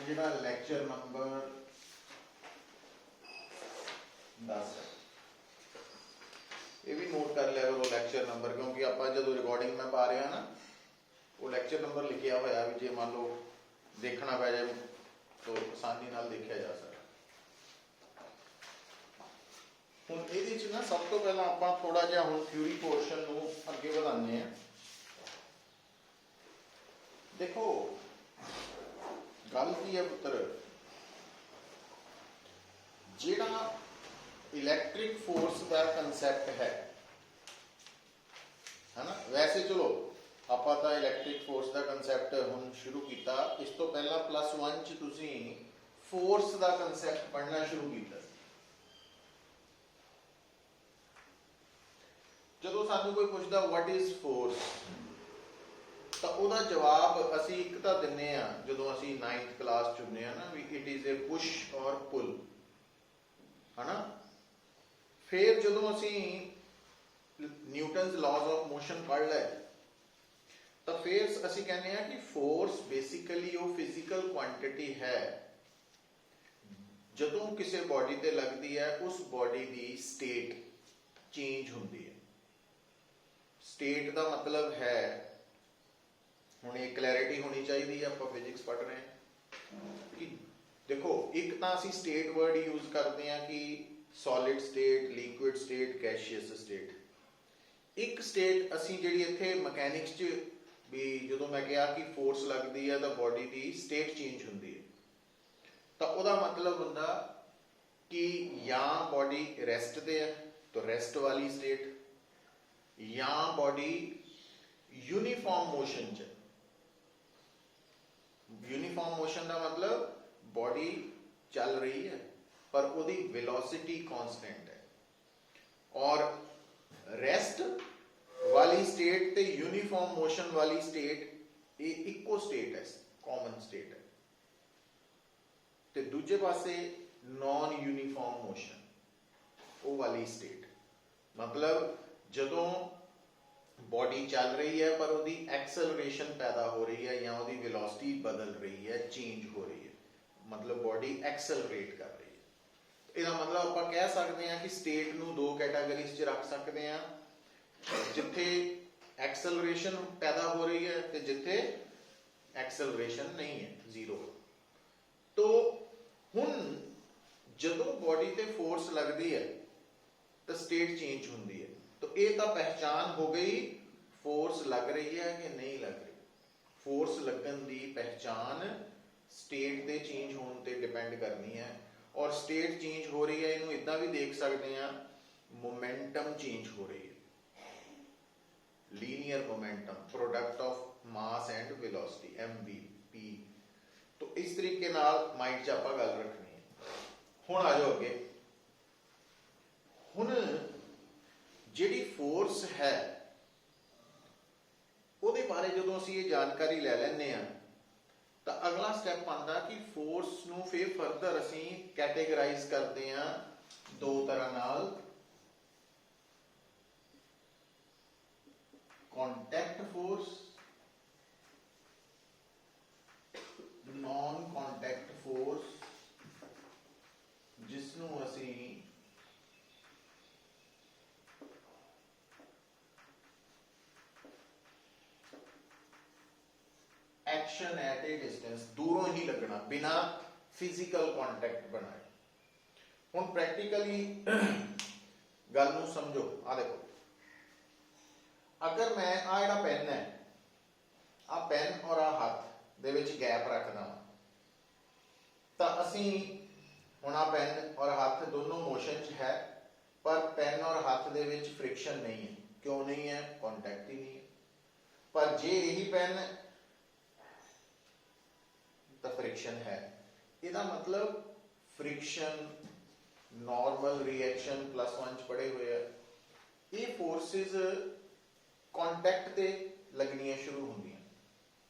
जिहड़ा lecture number 10 है, ये भी नोट कर लिया करो लैक्चर नंबर, क्योंकि आप जो रिकॉर्डिंग में पा रहे हैं ना वो लैक्चर नंबर लिखिया होया भी, जे मान लो देखना पै जाए तो आसानी नाल देखा जा सकता। हुण इहदे च ना सब तो पहला आपां थोड़ा जिहा हुण थ्योरी पोर्शन नूं अगे वधाने हैं। देखो गल की है पुत्र, जिहड़ा इलैक्ट्रिक फोर्स का कंसैप्ट है ना, वैसे चलो आपां तां इलैक्ट्रिक फोर्स का कंसैप्ट हुण शुरू किया, इस तो पहला +1 च तुसीं फोर्स का कंसैप्ट पढ़ना शुरू किया। जो सानू कोई पूछता व्हाट इज फोर्स, तो उसका जवाब असी एक तो दिने जो असी 9th क्लास चुने ना भी इट इज ए पुश और पुल, है ना। फिर जो असी न्यूटन्स लॉज ऑफ मोशन पढ़ लिया तो फिर असी कहने हैं कि फोर्स बेसिकली वो फिजिकल क्वांटिटी है जो किसी बॉडी ते लगती है, उस बॉडी की स्टेट चेंज होती है। स्टेट का मतलब है, हुण एक क्लैरिटी होनी चाहिए, आप फिजिक्स पढ़ रहे हैं कि देखो एक तो असी स्टेट वर्ड यूज करते हैं कि solid state, liquid state, gaseous state. एक स्टेट असी जिहड़ी इत्थे मैकेनिक्स च भी जो मैं कहा कि फोर्स लगती है तो बॉडी की स्टेट चेंज होती है, तो उसका मतलब होंदा कि या बॉडी रेस्ट ते है तो रेस्ट वाली स्टेट, या बॉडी यूनीफॉर्म मोशन च। यूनीफॉर्म मोशन का मतलब बॉडी चल रही है पर उसकी वेलोसिटी कांस्टेंट है, और रेस्ट वाली स्टेट ते यूनीफॉर्म मोशन वाली स्टेट ये इको स्टेट है, कॉमन स्टेट है। ते दूजे पासे नॉन यूनीफॉर्म मोशन वो वाली स्टेट, मतलब जदों बॉडी चल रही है पर उसकी एक्सेलरेशन पैदा हो रही है या उसकी वेलोसिटी बदल रही है, चेंज हो रही है, मतलब बॉडी एक्सेलरेट कर रही है। इसका मतलब आप कह सकते हैं कि स्टेट नूं दो कैटागरीज च रख सकते हैं, जिथे एक्सेलरेशन पैदा हो रही है तो जिथे एक्सेलरेशन नहीं है, जीरो। तो हुण जदों बॉडी ते फोर्स लगती है तो स्टेट चेंज होती है, तो ये तो पहचान हो गई फोर्स लग रही है कि नहीं लग रही। फोर्स लगन की पहचान स्टेट के चेंज होने ते डिपेंड करनी है, और स्टेट चेंज हो रही है इनू इदा भी देख सकते हैं, मोमेंटम चेंज हो रही है, linear momentum, product of mass and velocity, MVP। तो इस तरीके नाल माइंड च आपां गल रखनी है। हुण आ जाओ अगे। हुण जिहड़ी फोर्स है ਉਹਦੇ बारे जो असीं ये जानकारी लै लैंदे आ तो अगला स्टैप आंदा कि फोर्स नूं फिर फर्दर असीं कैटेगराइज करते हैं दो तरह नाल, contact force, non contact force, जिसनूं असीं एक्शन एट ए डिस्टेंस, दूरों ही लगना बिना फिजिकल कॉन्टैक्ट बनाए। हुण प्रैक्टिकली गल नूं समझो। आ देखो, अगर मैं आ जिहड़ा पेन है, आ पेन और आ हाथ दे विच गैप रखदा तो असीं हुण आ पेन और हाथ दोनों मोशन च है, पर पेन और हाथ दे विच फ्रिक्शन नहीं है। क्यों नहीं है? कॉन्टैक्ट ही नहीं है। पर जे यही पेन तो फ्रिक्शन है। इसका मतलब फ्रिक्शन, नॉर्मल रिएक्शन +1 पढ़े हुए है, ये फोर्सेस कॉन्टैक्ट ते लगनियां शुरू होंदियां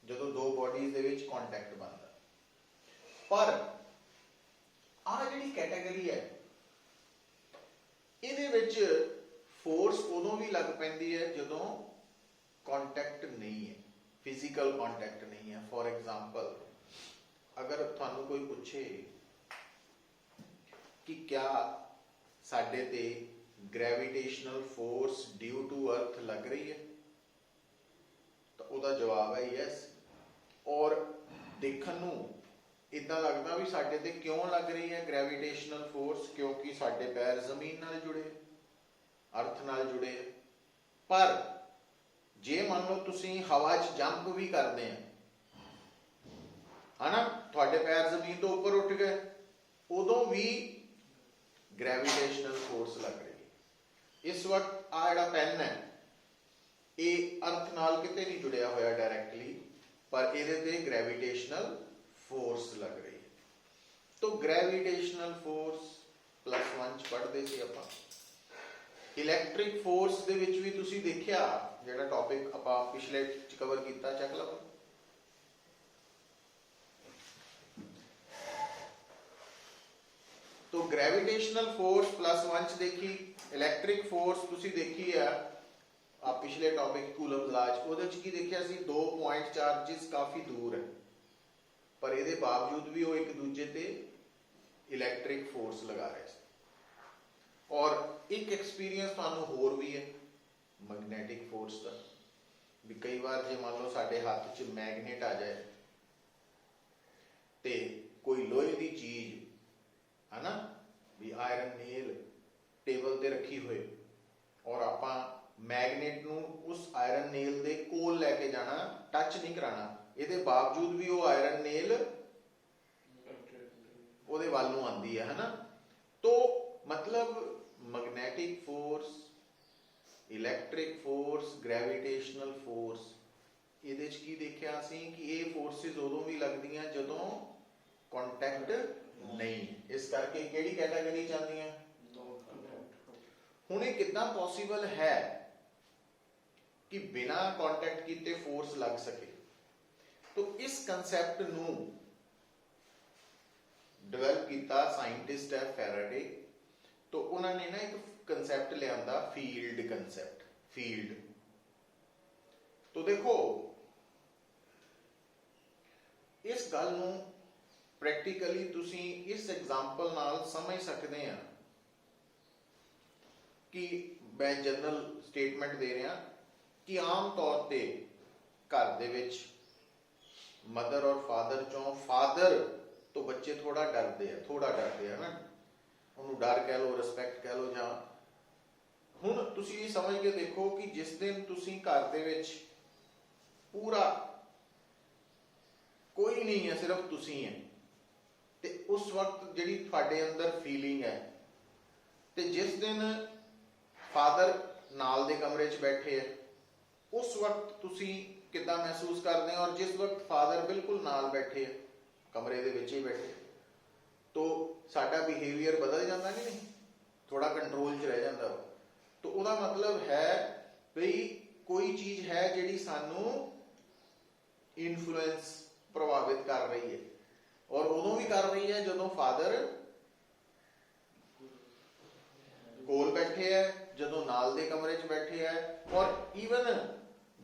जो दो बॉडीज दे विच कॉन्टैक्ट बनता। पर आ जिहड़ी कैटेगरी है इहदे विच फोर्स उदों भी लग पैंदी है जदों कॉन्टैक्ट नहीं है, फिजिकल कॉन्टैक्ट नहीं है। फॉर एग्जाम्पल अगर थानू कोई पूछे कि क्या साडे ते gravitational force due to earth लग रही है, तो उसका जवाब है यस। और देखने नू इदा लगता भी साडे ते क्यों लग रही है ग्रेविटेशनल फोर्स, क्योंकि साडे पैर जमीन नाल जुड़े, अर्थ नाल जुड़े। पर जे मान लो तुसी हवा च जंप भी करते हैं है ना, थोड़े पैर जमीन तो ऊपर उठ गए, उदों भी ग्रेविटेशनल फोर्स लग रही है। इस वक्त आ जिहड़ा पेन है ये अर्थ नाल किते नहीं जुड़िया होया डायरैक्टली, पर इहदे ते ग्रेविटेशनल फोर्स लग रही है। तो ग्रेविटेशनल फोर्स +1 च पढ़ते सी आपां। इलैक्ट्रिक फोर्स दे विच भी तुसी देखिया जिहड़ा टॉपिक आपां पिछले च कवर कीता, चैक लओ। तो ग्रेविटेशनल फोर्स +1 च देखी, इलैक्ट्रिक फोर्स तुसी देखी है आप पिछले टॉपिक कूलम लाज, ਉਹਦੇ ਚ ਕੀ ਦੇਖਿਆ ਸੀ 2 ਪੁਆਇੰਟ ਚਾਰजेस काफी दूर है, पर ਇਹਦੇ बावजूद भी वो एक दूजे ते इलैक्ट्रिक फोर्स लगा रहे थे। और एक एक्सपीरियंस तुहानू होर भी है मैगनैटिक फोर्स का, भी कई बार जे मान लो साडे हाथ च मैगनेट आ जाए ते कोई लोहे की चीज है ना, भी आयरन नेल टेबल ते रखी हुए और आपां मैगनेट नू उस आयरन नेल दे कोल लैके जाना, टच नहीं कराना, ਇਹਦੇ बावजूद भी वो आयरन नेल ਉਹਦੇ ਵੱਲ ਨੂੰ ਆਂਦੀ है ना। तो मतलब magnetic force, electric force, gravitational force, ਇਹਦੇ ਚ ਕੀ ਦੇਖਿਆ ਅਸੀਂ कि ਇਹ फोर्सेस ਉਦੋਂ भी लगदियां ਜਦੋਂ कॉन्टैक्ट नहीं, इस करके ਕਿਹੜੀ कैटेगरी ਚ आंदियां। ਹੁਣ ਇਹ ਕਿੱਦਾਂ पॉसिबल है कि बिना कॉन्टैक्ट कीते फोर्स लग सके। तो इस कंसैप्ट नू डेवलप किया साइंटिस्ट है फैराडे। तो उन्होंने ना एक कंसैप्ट लिया फील्ड कंसैप्ट, फील्ड। तो देखो इस गल नू प्रैक्टिकली तुसी इस एग्जाम्पल नाल समझ सकते हैं कि मैं जनरल स्टेटमेंट दे रहा कि आम तौर पर घर दे विच मदर और फादर चों फादर तो बच्चे थोड़ा डरते हैं, थोड़ा डरते हैं ना, उन्होंने डर कह लो, रिस्पैक्ट कह लो। जां हुण तुसीं ये समझ के देखो कि जिस दिन तुसीं घर दे विच पूरा कोई नहीं है, सिर्फ तुसीं है, ते उस वक्त जिहड़ी तुहाडे अंदर फीलिंग है, ते जिस दिन फादर नाल दे कमरे च बैठे है उस वक्त तुसीं किद्दां महसूस करते हैं, और जिस वक्त फादर बिल्कुल नाल बैठे है, कमरे दे विच ही बैठे, तो साडा बिहेवियर बदल जाता कि नहीं, थोड़ा कंट्रोल च रह जाता। तो उसका मतलब है भी कोई चीज है जिहड़ी सानू इन्फ्लुएंस प्रभावित कर रही है, और उदों भी कर रही है जदों फादर कोल बैठे है, जदों नाल दे कमरे च बैठे है, और ईवन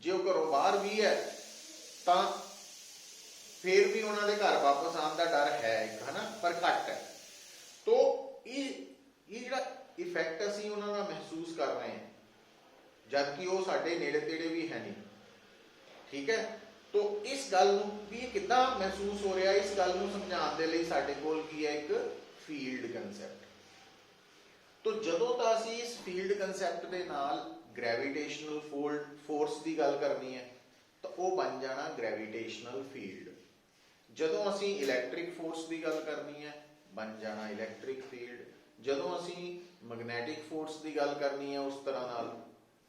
जे घरों बाहर भी है तां फिर भी उन्होंने घर वापस आने का डर है एक, है ना, पर घट है। तो ये जिहड़ा इफेक्ट असीं उन्हां दा महसूस कर रहे हैं, जबकि वो साडे नेड़े तेड़े भी है नहीं, ठीक है। तो इस गल नूं भी किद्दां महसूस हो रहा, इस गल नूं समझाउण दे लई साडे कोल की है एक फील्ड कंसैप्ट। तो जदों तां असीं इस फील्ड कंसैप्ट दे नाल ग्रेविटेशनल फोर्स की गल करनी है तो वह बन जाना ग्रेविटेशनल फील्ड। जदों असीं इलैक्ट्रिक फोर्स की गल करनी है बन जाना इलैक्ट्रिक फील्ड, जदों असीं मैग्नैटिक फोर्स की गल करनी है उस तरह नाल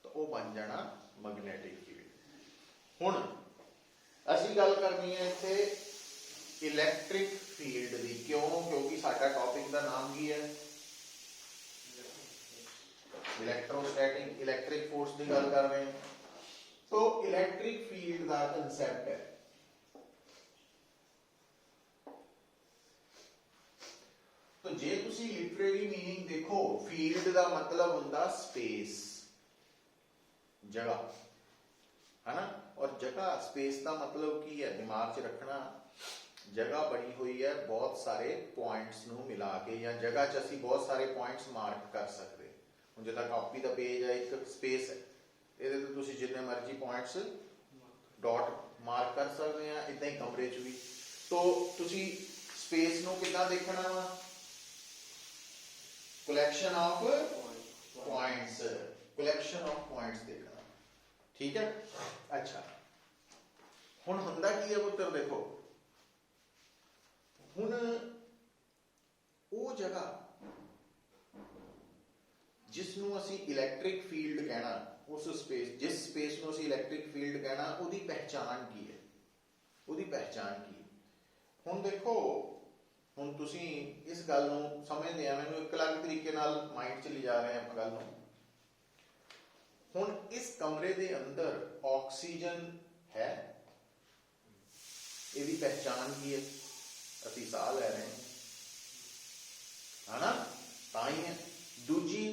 तो वह बन जाना मैग्नैटिक फील्ड। हुण असीं गल करनी है इत्थे इलैक्ट्रिक फील्ड की, क्यों, क्योंकि साडा टॉपिक का नाम की है इलैक्ट्रोस्टैटिक, इलैक्ट्रिक फोर्स की गल कर रहे हैं। तो इलैक्ट्रिक फील्ड का कंसैप्ट है, तो जे तुसी लिटरेरी मीनिंग देखो फील्ड का मतलब हुंदा स्पेस, जगह, है ना। और जगह स्पेस का मतलब की है दिमाग च रखना जगह बनी हुई है बहुत सारे पॉइंट्स ਨੂੰ ਮਿਲਾ ਕੇ ਜਾਂ ਜਗ੍ਹਾ 'ਚ ਅਸੀਂ ਬਹੁਤ ਸਾਰੇ ਪੁਆਇੰਟਸ ਮਾਰਕ ਕਰ ਸਕਦੇ ਹੁਣ ਜਿੱਦਾਂ ਕਾਪੀ ਦਾ ਪੇਜ ਹੈ ਇੱਕ ਸਪੇਸ ਹੈ ਇਹਦੇ ਤੇ ਤੁਸੀਂ ਜਿੰਨੇ ਮਰਜ਼ੀ ਪੁਆਇੰਟਸ ਡਾਟ ਮਾਰਕ ਕਰ ਸਕਦੇ ਆ ਇਦਾਂ ਹੀ ਕਮਰੇ 'ਚ ਵੀ तो ਤੁਸੀਂ ਸਪੇਸ ਨੂੰ ਕਿੱਦਾਂ ਦੇਖਣਾ ਵਾ collection of points देखना ठीक है अच्छा हुण हुंदा की है पुत्र देखो हुण वो जगह जिसनों असी इलैक्ट्रिक फील्ड कहना उस स्पेस जिस स्पेस नूं असी इलैक्ट्रिक फील्ड कहना उहदी पहचान की है उहदी पहचान की हुण देखो ਹੁਣ ਤੁਸੀਂ ਇਸ ਗੱਲ ਨੂੰ ਸਮਝਦੇ ਆ ਮੈਨੂੰ ਇੱਕ ਅਲੱਗ ਤਰੀਕੇ ਨਾਲ ਮਾਈਂਡ 'ਚ ਲਿਜਾ ਰਹੇ ਆਪਾਂ ਗੱਲ ਨੂੰ ਹੁਣ ਇਸ ਕਮਰੇ ਦੇ ਅੰਦਰ ਆਕਸੀਜਨ ਹੈ ਇਹਦੀ ਪਹਿਚਾਨ ਕੀ ਹੈ ਅਸੀਂ ਸਾਹ ਲੈ ਰਹੇ ਹਾਂ ਨਾ ਤਾਂ ਹੀ ਹੈ ਦੂਜੀ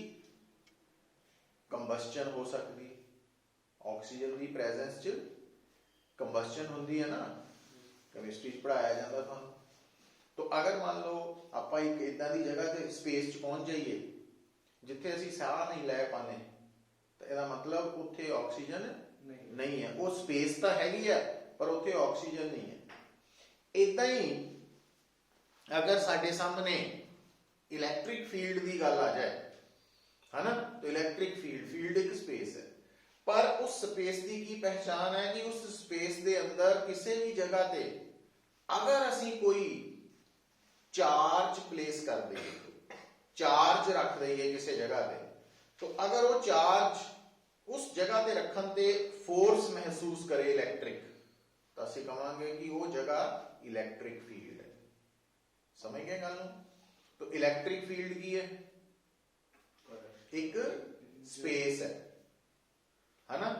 ਕੰਬਸਚਨ ਹੋ ਸਕਦੀ ਆਕਸੀਜਨ ਦੀ ਪ੍ਰੈਜ਼ੈਂਸ 'ਚ ਕੰਬਸਚਨ ਹੁੰਦੀ ਹੈ ਨਾ ਕੈਮਿਸਟਰੀ 'ਚ ਪੜਾਇਆ ਜਾਂਦਾ ਤੁਹਾਨੂੰ तो अगर मान लो आप एक इदा की जगह से स्पेस च पहुंच जाइए जिथे असी साह नहीं लै पाने तो यदा मतलब उत्थे ऑक्सीजन नहीं है वो स्पेस तो हैगी है पर उत्थे ऑक्सीजन नहीं है इदा ही अगर साडे सामने इलैक्ट्रिक फील्ड की गल आ जाए है ना तो इलैक्ट्रिक फील्ड एक स्पेस है पर उस स्पेस की की पहचान है कि उस स्पेस के अंदर किसी भी जगह पे अगर असी कोई चार्ज प्लेस कर देंगे चार्ज रख देंगे किसी जगह पे तो अगर वो चार्ज उस जगह पे रखने ते फोर्स महसूस करे इलैक्ट्रिक तो असी कहांगे कि वो जगह इलैक्ट्रिक फील्ड है समझ गए गल तो इलैक्ट्रिक फील्ड की है एक स्पेस है ना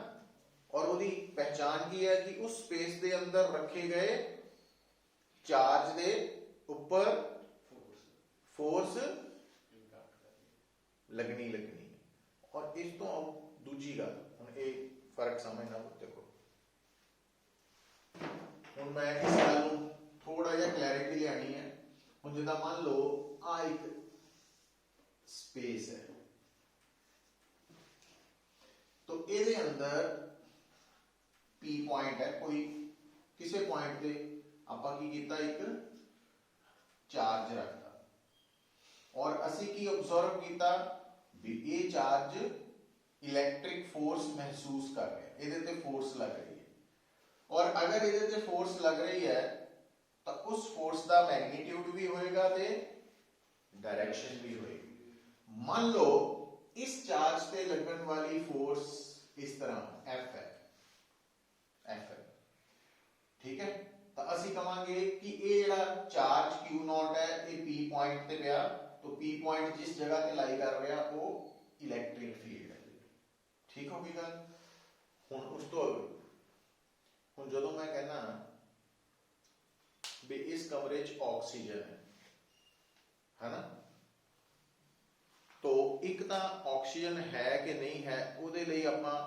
और उसकी पहचान की है कि उस स्पेस के अंदर रखे गए चार्ज दे ऊपर फोर्स लगनी और इस तो दूजी गल हुण ये फर्क समझना देखो हुण मैं इस गल नूं थोड़ा जिहा क्लैरिटी लियानी है हुण जिद्दां मान लो आ एक स्पेस है तो इहदे अंदर पी पॉइंट है कोई किसी पॉइंट पे आपां की कीता एक चार्ज रखता और असी की ऑब्जर्व किया भी ये चार्ज इलैक्ट्रिक फोर्स महसूस कर रहे हैं इहदे ते फोर्स लग रही है और अगर इहदे ते फोर्स लग रही है तो उस फोर्स का मैग्नीट्यूड भी होएगा ते डायरेक्शन भी होएगी मान लो इस चार्ज पे लगन वाली फोर्स इस तरह एफ है ठीक है तो असी कहांगे कि ये जिहड़ा चार्ज क्यू नॉट है ये पी पॉइंट ते पिया तो पी पॉइंट जिस जगह ते लाई कर रहा वो इलैक्ट्रिक फील्ड है ठीक होगी गल हुण उस तो हुण जदों मैं कहना भी इस कमरे च ऑक्सीजन है ना तो एक तो ऑक्सीजन है कि नहीं है उहदे लई आपां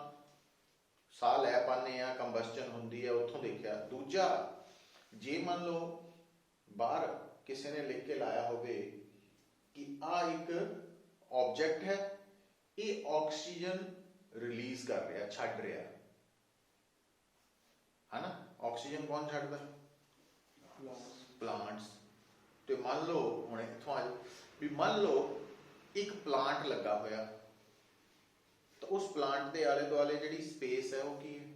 साह लै पाने आ कंबस्चन हुंदी है उत्थों देखिया दूजा जे मान लो बाहर किसी ने लिख के लाया होवे कि आ एक ऑब्जेक्ट है ये ऑक्सीजन रिलीज कर रहा छड्ड रहा है ना ऑक्सीजन कौन छड्डदा प्लांट्स तो मान लो हुण इत्थों आ भी मान लो एक प्लांट लगा होया तो उस प्लांट के आले दुआले जिहड़ी स्पेस है वो की है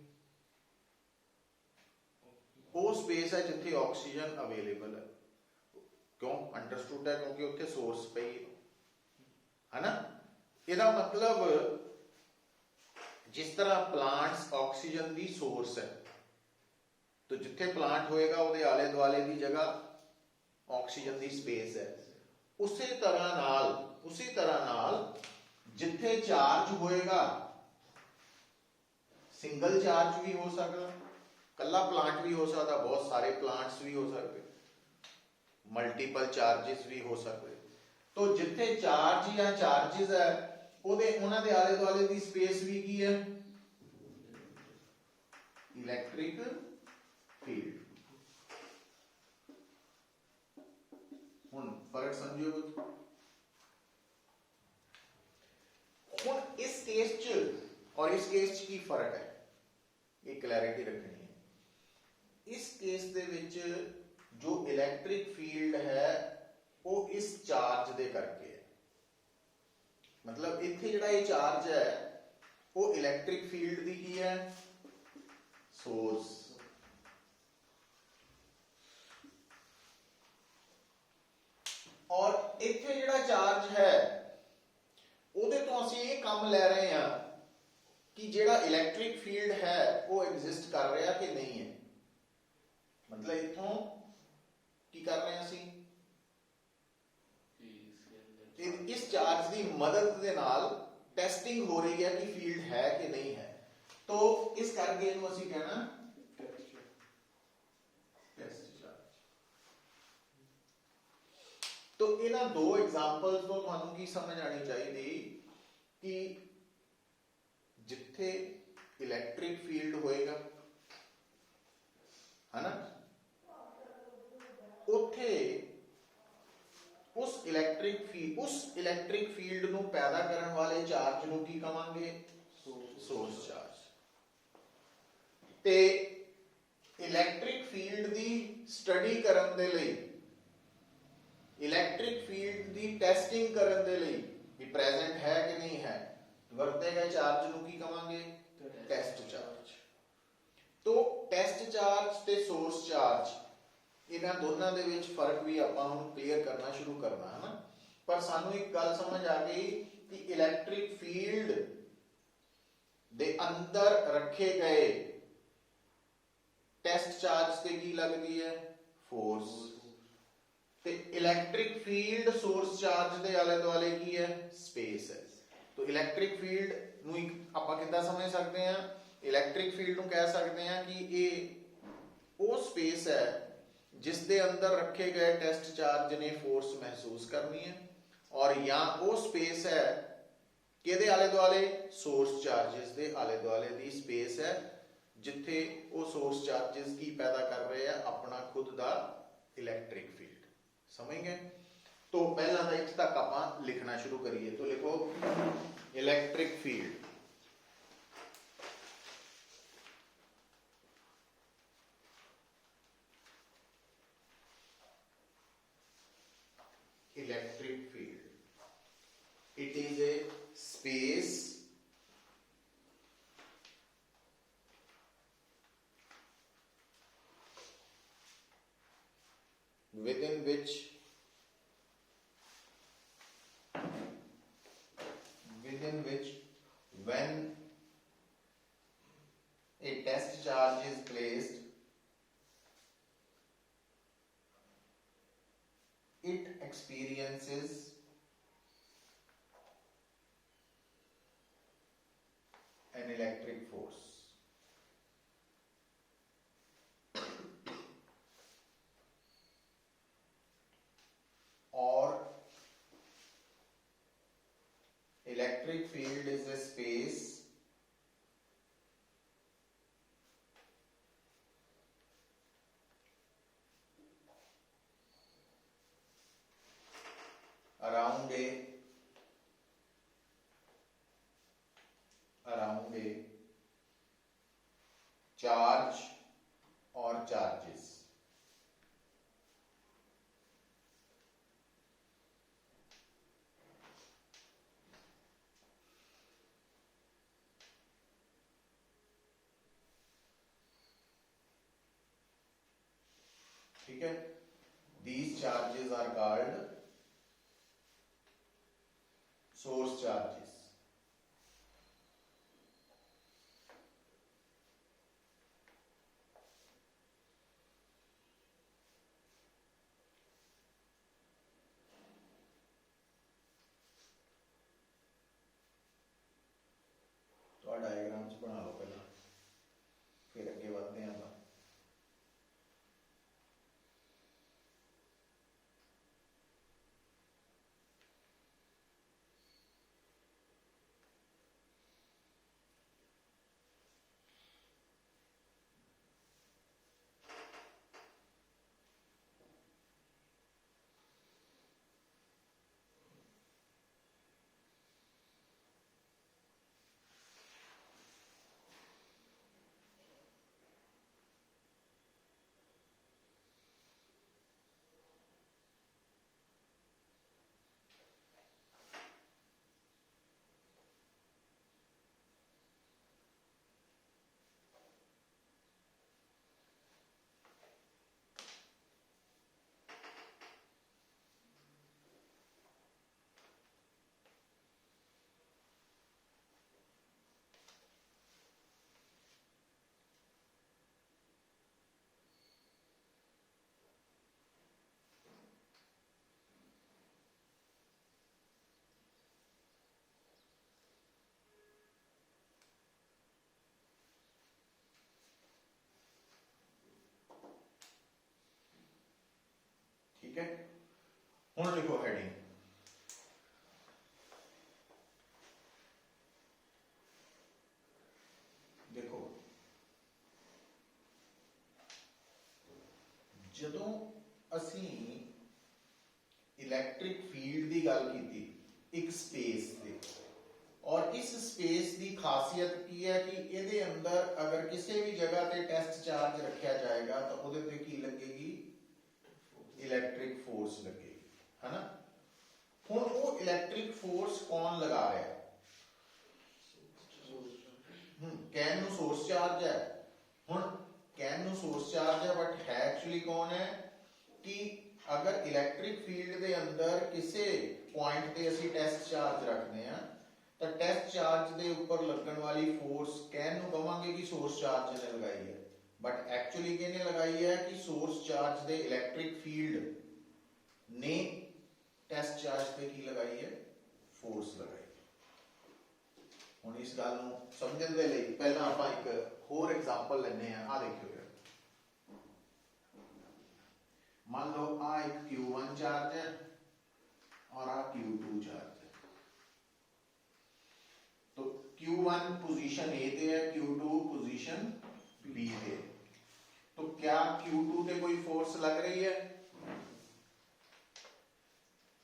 वो स्पेस है जिथे ऑक्सीजन अवेलेबल है क्यों अंडरस्टूड है क्योंकि उत्थे सोर्स पई है ना इहदा मतलब जिस तरह प्लांट्स ऑक्सीजन की सोर्स है तो जिथे प्लांट होएगा उहदे आले दुआले की जगह ऑक्सीजन की स्पेस है उसी तरह नाल जिथे चार्ज होएगा सिंगल चार्ज भी हो सकता कला प्लांट भी हो सकता बहुत सारे प्लांट्स भी हो सकते मल्टीपल चार्जेस भी हो सकते तो जिथे चार्ज या चार्जेस है उन्हां दे आले दुआले दी स्पेस भी की है इलैक्ट्रिक फील्ड समझियो कुछ हुण इस केस च और इस केस च की फर्क है, ये क्लैरिटी रखनी है। इस केस दे विच जो इलैक्ट्रिक फील्ड है वो इस चार्ज दे करके है, मतलब इत्थे जिहड़ा ये चार्ज है वो इलैक्ट्रिक फील्ड दी की है सोर्स, और इत्थे जिहड़ा चार्ज है ਉਹਦੇ ਤੋਂ ਅਸੀਂ ਇਹ ਕੰਮ ਲੈ ਰਹੇ ਹਾਂ कि ਜਿਹੜਾ इलैक्ट्रिक फील्ड है वो एग्जिस्ट कर रहा कि नहीं है, मतलब इत्थों की कर रहे हैं ਅਸੀਂ इस चार्ज की मदद के नाल टेस्टिंग हो रही है कि फील्ड है कि नहीं है, तो इस करके इन्हों ਅਸੀਂ कहना टेस्ट चार्ज। तो इन्हां दो एग्जांपल्स तो तुहानू की समझ आनी चाहिए कि जिथे इलैक्ट्रिक फील्ड होएगा है ना, उथे उस इलैक्ट्रिक फील्ड नू पैदा करने वाले चार्ज नू की कहांगे सोर्स चार्ज। ते इलैक्ट्रिक फील्ड दी स्टडी करन दे लई, इलैक्ट्रिक फील्ड दी टेस्टिंग करन दे लई भी प्रेजेंट है कि नहीं है, वरते गए चार्ज नू की कहांगे टेस्ट चार्ज। तो टेस्ट चार्ज ते सोर्स चार्ज इन्हां दोनों दे विच फर्क भी आपां हुण क्लीयर करना शुरू करना है ना, पर सानू एक गल समझ आ गई कि इलैक्ट्रिक फील्ड दे अंदर रखे गए टेस्ट चार्ज ते की लगदी है फोर्स, ते इलैक्ट्रिक फील्ड सोर्स चार्ज दे आले दुआले की है स्पेस है। तो इलैक्ट्रिक फील्ड नू आपां किद्दां समझ सकते हैं, इलैक्ट्रिक फील्ड नू कह सकते हैं कि ये वो स्पेस है जिस दे अंदर रखे गए टेस्ट चार्ज ने फोर्स महसूस करनी है, और या वो स्पेस है किहदे आले दुआले सोर्स चार्जेस दे आले दुआले दी स्पेस है जिथे वो सोर्स चार्जेस की पैदा कर रहे हैं अपना खुद दा इलैक्ट्रिक फील्ड। समझ गए? तो पहला तो इत्थे तक आपां लिखना शुरू करिए। तो लिखो electric field, electric field, it is a space within which when a test charge is placed, it experiences an electric force. Or electric field is a space around a charge or charges। ठीक है, these charges are called source charges। तो diagram बना लो पहला, फिर अगे बढ़ते हैं। ठीक है, हुण लिखो हेडिंग, देखो जदों असी इलैक्ट्रिक फील्ड की गल की एक स्पेस से, और इस स्पेस की खासियत की है कि ये अंदर अगर किसी भी जगह पे टेस्ट चार्ज रखा जाएगा तो वो की लगेगी, इलैक्ट्रिक फोर्स लगेगी, है ना। हुण वो इलैक्ट्रिक फोर्स कौन लगा रहा है, कैन नू सोर्स चार्ज है, हुण कैन नू सोर्स चार्ज है, बट है एक्चुअली कौन है कि अगर इलैक्ट्रिक फील्ड के अंदर किसी पॉइंट पे असी टेस्ट चार्ज रखते हैं तो टेस्ट चार्ज के ऊपर लगन वाली फोर्स कैन नू कहांगे कि सोर्स चार्ज ने लगाई है, बट एक्चुअली किहने लगाई है कि सोर्स चार्ज के इलैक्ट्रिक फील्ड ने टेस्ट चार्ज पे की लगाई है, फोर्स लगाई है। हुण इस गल नू समझण दे लई पहला आपां एक होर एग्जांपल लैने आ देखियो, मान लो आ एक Q1 चार्ज है और आ Q2 चार्ज है, तो Q1 पोजीशन ए पे है, Q2 पोजीशन बी पे, तो क्या Q2 पे कोई फोर्स लग रही है,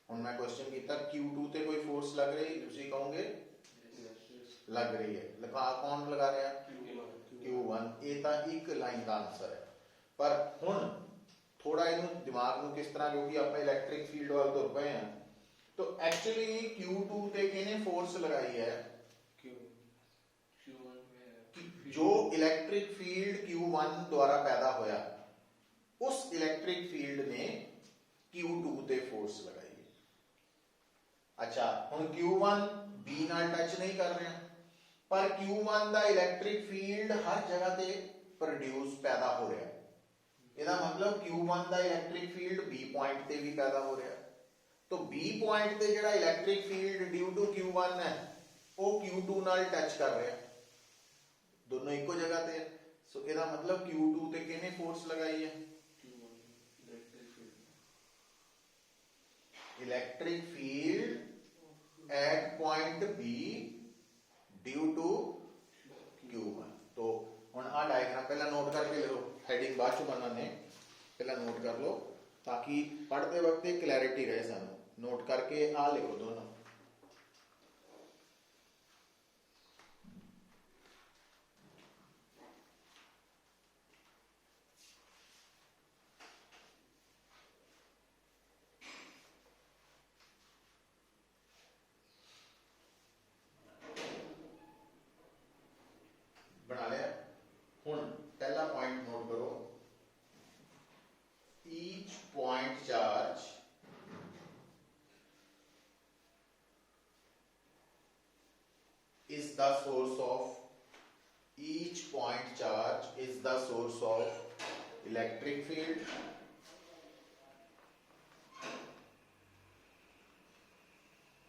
हुण मैं क्वेश्चन किया Q2 पे कोई फोर्स लग रही, तुसीं कहोगे लग रही है, लगा कौन लगा रहा Q1, ये तो एक लाइन का आंसर है, पर हुण थोड़ा इनू दिमाग में किस तरह, क्योंकि आप इलैक्ट्रिक फील्ड वाल तुर पे हैं, तो एक्चुअली Q2 पे किने फोर्स लगाई है, जो इलैक्ट्रिक फील्ड Q1 द्वारा पैदा होया, उस इलैक्ट्रिक फील्ड ने Q2 पे फोर्स लगाई है। अच्छा हुण Q1 B नाल टच नहीं कर रहा, पर Q1 का इलैक्ट्रिक फील्ड हर जगह पे प्रोड्यूस पैदा हो रहा है, ਇਹਦਾ मतलब Q1 ਦਾ ਇਲੈਕਟ੍ਰਿਕ ਫੀਲਡ B ਪੁਆਇੰਟ ਤੇ ਵੀ ਪੈਦਾ ਹੋ ਰਿਹਾ, तो B ਪੁਆਇੰਟ ਤੇ ਜਿਹੜਾ electric field due to Q1 ਹੈ ਉਹ Q2 ਨਾਲ ਟੱਚ ਕਰ ਰਿਹਾ, ਦੋਨੋਂ ਇੱਕੋ ਜਗ੍ਹਾ ਤੇ ਹੈ, ਸੋ ਇਹਦਾ मतलब Q2 ਤੇ ਕਿਹਨੇ ਫੋਰਸ ਲਗਾਈ ਹੈ, electric field at point B due to Q1। तो हुण आ डायग्राम पहला नोट करके लो, हेडिंग बाद चो बनाने, पहला नोट कर लो ताकि पढ़ते वक्त क्लैरिटी रहे, सानू नोट करके आ लिखो दोनों। बना लिया, हुण पहला पॉइंट नोट करो, each point charge is the source of, each point charge is the source of electric field,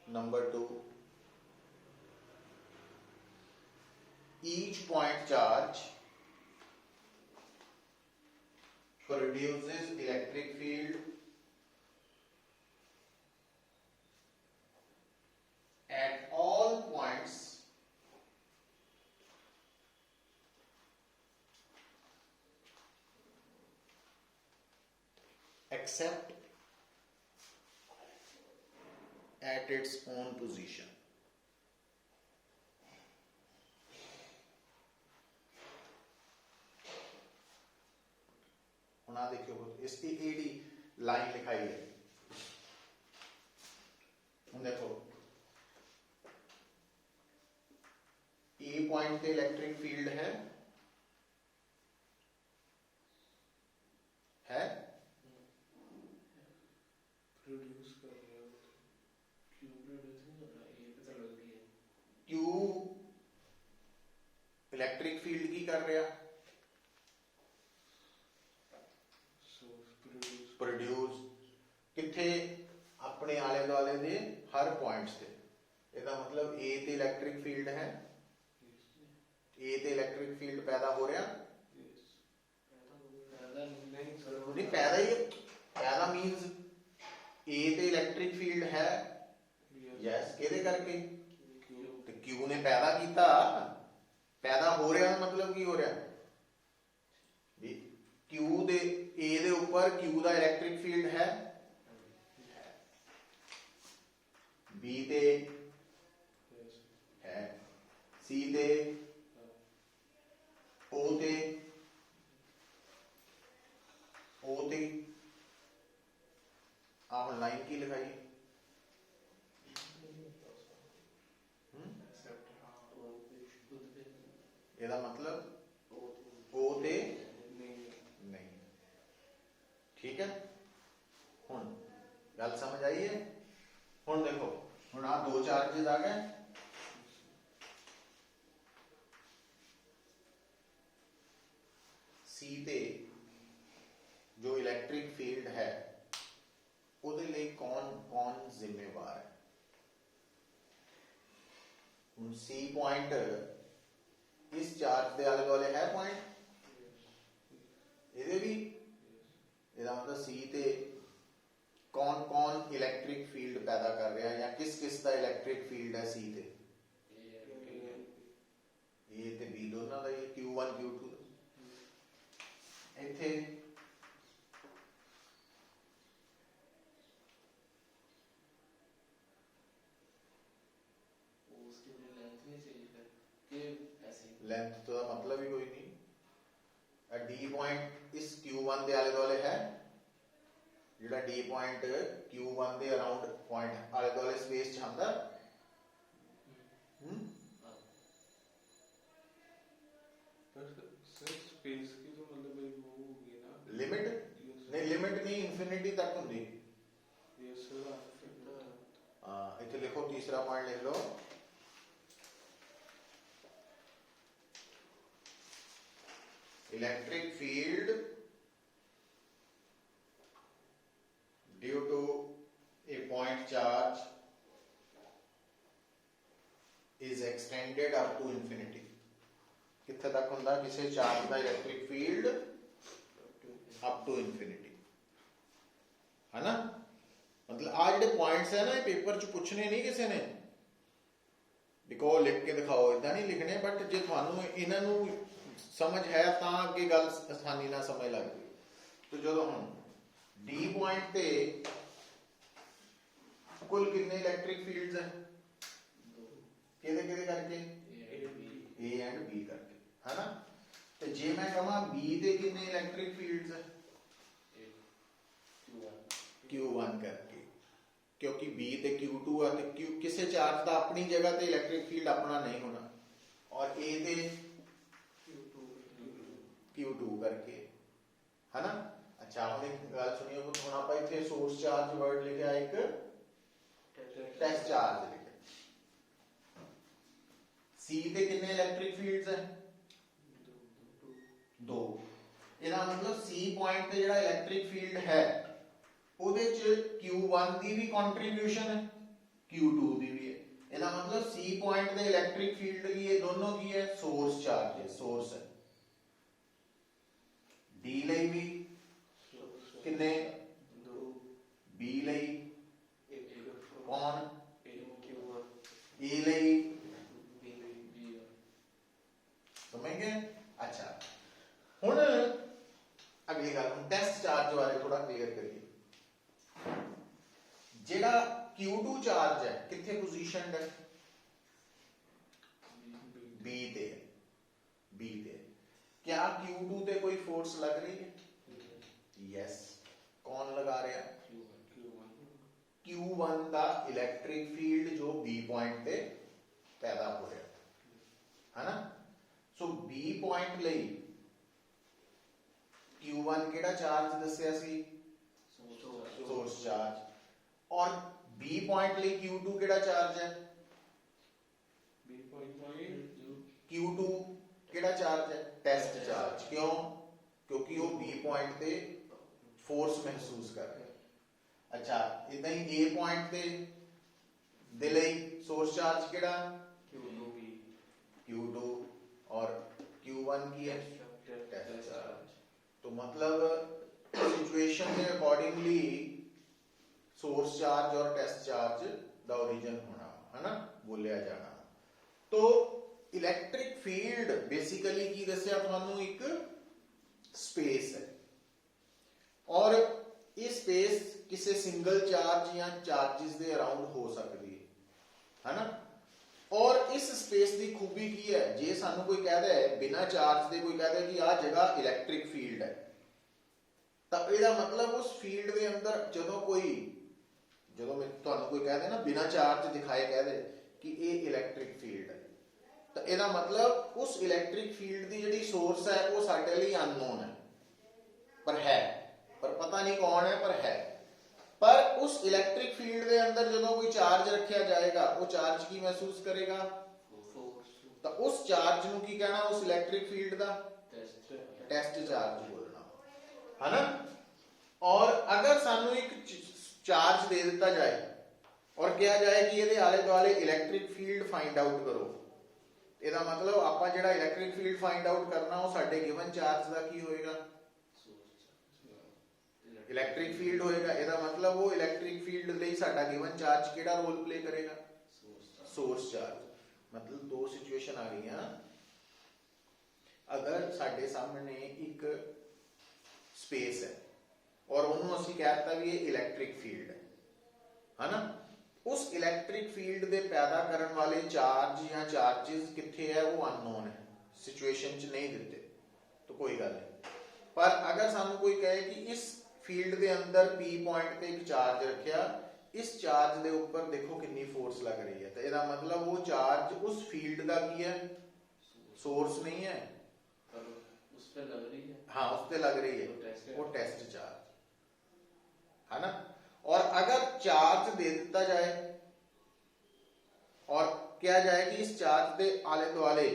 number 2, each point charge produces electric field at all points except at its own position। हुण देखियो इसकी AD line लिखाई है, हुण देखो ए point पे electric field है produce कर रहा है, क्यों प्रोड्यूस नहीं कर रहा, ये पता लग गया, क्यों इलेक्ट्रिक फील्ड की कर रहा, प्रोड्यूस किथे, अपने आले दुआले दे हर पॉइंट्स ते, इसका मतलब ए ते इलेक्ट्रिक फील्ड है, ए ते इलेक्ट्रिक फील्ड पैदा हो रहा, नहीं पैदा ही, पैदा मींस ए ते इलैक्ट्रिक फील्ड है यस किहदे करके ते क्यू ने पैदा किया पैदा हो रहा मतलब की हो रहा भी क्यू दे ए दे ऊपर क्यू दा इलैक्ट्रिक फील्ड है बी ते है सी ते ओ ते आप लाइन की लिखाई ਇਹਦਾ मतलब ओ ते नहीं ठीक है हुन गल समझ आई है हुन देखो हुन आ दो चार्जेस आ गए सी ते जो इलैक्ट्रिक फील्ड है ਉਹਦੇ ਲਈ कौन जिम्मेवार है हुन सी पॉइंट इस चार्ज के आले दुआले है पॉइंट ਇਹਦੇ भी ਇਹਦਾ मतलब सी ते कौन इलैक्ट्रिक फील्ड पैदा कर रहा है या किस का इलैक्ट्रिक फील्ड है सी ते ए ते बी दोनों का ही Q1 Q2 ਇੱਥੇ लेंथ तो मतलब ही कोई नहीं डी पॉइंट इस Q1 के आले दुआले है ਜਿਹੜਾ डी पॉइंट Q1 के अराउंड पॉइंट आले दुआले स्पेस च आंदा स्पेस की तो मतलब भाई वो होगी ना लिमिट नहीं लिमिट नहीं इंफिनिटी तक होंगी यस सर इथे लिखो तीसरा पॉइंट लिख लो electric field due to a point charge is extended up to infinity कित्थे तक हुंदा किसी चार्ज का electric field up to infinity है ना मतलब आ जिहड़े पॉइंट्स है ना पेपर च पूछने नहीं किसी ने देखो लिख के दिखाओ इदा नहीं लिखने बट जे तुहानू इन्हां नू समझ है तो अगे गल आसानी ना समझ लग गई तो जो हम डी पॉइंट ते कुल कितने इलैक्ट्रिक फील्ड्स है किहदे किहदे करके ए एंड बी करके है ना तो जे मैं कहां बी ते कितने इलैक्ट्रिक फील्ड्स है Q1 करके क्योंकि बी ते Q2 है तो Q किसी चार्ज का अपनी जगह ते इलैक्ट्रिक फील्ड अपना नहीं होना और ए ते Q2 करके है ना अच्छा हम एक गल सुनियो हुण आपां इत्थे सोर्स चार्ज वर्ड लिखा एक टेस्ट चार्ज लिखा सी ते कितने इलैक्ट्रिक फील्ड्स है दो ਇਹਦਾ मतलब सी पॉइंट ਤੇ ਜਿਹੜਾ इलैक्ट्रिक फील्ड है ਉਹਦੇ ਚ Q1 ਦੀ ਵੀ ਕੰਟਰੀਬਿਊਸ਼ਨ है Q2 ਦੀ ਵੀ है ਇਹਦਾ मतलब C पॉइंट ਦੇ इलैक्ट्रिक फील्ड ਲਈ ਇਹ ਦੋਨੋਂ ਕੀ ਹੈ सोर्स चार्ज है सोर्स है D ਲਈ ਵੀ ਕਿੰਨੇ B ਲਈ कौन A ਲਈ समझ गए अच्छा हुण अगली गल हम टेस्ट चार्ज बारे थोड़ा क्लियर करिए जेड़ा Q2 चार्ज है किथे पोजीशनड है B ते क्या Q2 ते कोई फोर्स लग रही है यस कौन लगा रहा Q1 का इलैक्ट्रिक फील्ड जो B पॉइंट ते पैदा हो रहा है ना सो B पॉइंट लई Q1 केड़ा चार्ज दस्या सी सोर्स चार्ज और B पॉइंट ਲਈ Q2 केड़ा चार्ज है Q2 केड़ा चार्ज है टेस्ट चार्ज क्यों क्योंकि वो B पॉइंट ते फोर्स महसूस कर रहा है अच्छा इदां ही A पॉइंट ते दे ਲਈ सोर्स चार्ज केड़ा Q2 और Q1 की है टेस्ट चार्ज तो मतलब सिचुएशन के अकॉर्डिंगली सोर्स चार्ज और टेस्ट चार्ज दा ओरिजिन होना है ना बोलिया जाना। तो इलैक्ट्रिक फील्ड बेसिकली की दसिया तुहानू एक स्पेस है और ये स्पेस किसी सिंगल चार्ज या चार्जिस के अराउंड हो सकती है ना। और इस स्पेस की खूबी की है, जे सानू कोई कहता है बिना चार्ज के कोई कहता है कि आ जगह इलैक्ट्रिक फील्ड है, तो यह मतलब उस फील्ड के अंदर जो मैं तुहानू कोई कहते ना बिना चार्ज दिखाए कह दे कि ये इलैक्ट्रिक फील्ड है, तो यह मतलब उस इलैक्ट्रिक फील्ड की जी सोर्स है वो साडे लई अननोन है, पर पता नहीं कौन है पर है। पर उस इलैक्ट्रिक फील्ड के अंदर जो कोई चार्ज रखा जाएगा वो चार्ज की महसूस करेगा, तो उस चार्ज नू की कहना, उस इलैक्ट्रिक फील्ड का टेस्ट चार्ज बोलना है ना। और अगर सानू एक चार्ज दे दिता जाए और कहा जाए कि ये आले दुआले इलैक्ट्रिक फील्ड फाइंड आउट करो, ਇਹਦਾ मतलब ਆਪਾਂ ਜਿਹੜਾ इलैक्ट्रिक फील्ड फाइंड आउट करना वो ਸਾਡੇ गिवन चार्ज का की होएगा, इलैक्ट्रिक फील्ड होएगा। ਇਹਦਾ मतलब वो इलैक्ट्रिक फील्ड ਲਈ ਸਾਡਾ गिवन चार्ज ਕਿਹੜਾ रोल प्ले करेगा, सोर्स चार्ज। मतलब दो सिचुएशन आ गई हैं। अगर साडे सामने एक स्पेस है और उन्होंने असीं कहता भी ये इलैक्ट्रिक फील्ड है ना, उस इलैक्ट्रिक फील्ड दे पैदा करने वाले चार्ज या चार्जेस कित्थे है वो अननोन है, सिचुएशन च नहीं दिते तो कोई गल नहीं। पर अगर सानू कोई कहे कि इस फील्ड के अंदर पी पॉइंट पे एक चार्ज रखा, इस चार्ज के ऊपर देखो कितनी फोर्स लग रही है, तो यह मतलब वो चार्ज उस फील्ड का की है, सोर्स नहीं है, उस पे लग रही है, हाँ उस पे लग रही है, वो टेस्ट चार्ज है ना। और अगर चार्ज दे दिता जाए और कहा जाए कि इस चार्ज के आले दुआले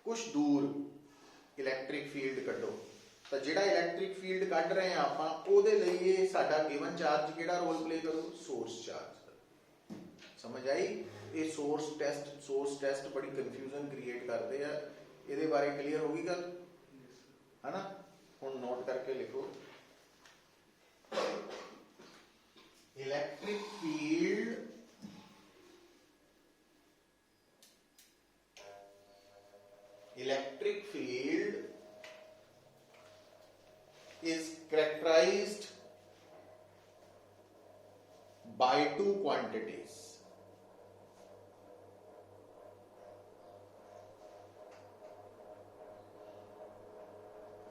कुछ दूर इलैक्ट्रिक फील्ड कड्डो, तो जिहड़ा इलैक्ट्रिक फील्ड कढ़ रहे हैं आप उहदे लई ये साडा गिवन चार्ज किहड़ा रोल प्ले करू, सोर्स चार्ज। समझ आई? ये सोर्स टेस्ट बड़ी कंफ्यूजन क्रिएट करते हैं, ये बारे क्लीयर होगी गल है ना। हुण नोट करके लिखो, electric field is characterized by two quantities.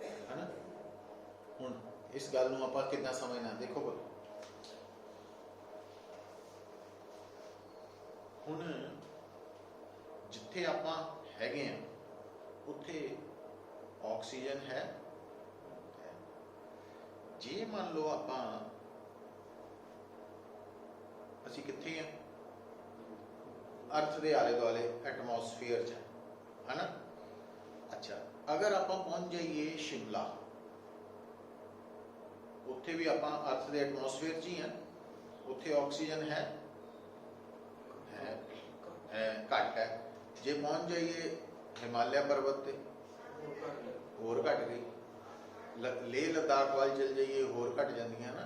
है ना। हुण इस गल नूं आपां किद्दां समझना, देखो हुण जिथे आपां हैगे आ उत्थे ऑक्सीजन है, जे मान लो आपां असीं कित्थे हैं, अर्थ दे आले दुआले एटमोसफेयर च है ना। अच्छा, अगर आपां पहुंच जाइए शिमला, उत्थे भी आपां अर्थ दे एटमोसफेयर च ही हैं, उत्थे ऑक्सीजन है घट है। जे पहुंच जाइए हिमालय पर्वत पे होर घट गई, लेह लद्दाख वाल चल जाइए होर घट जांदियां ना,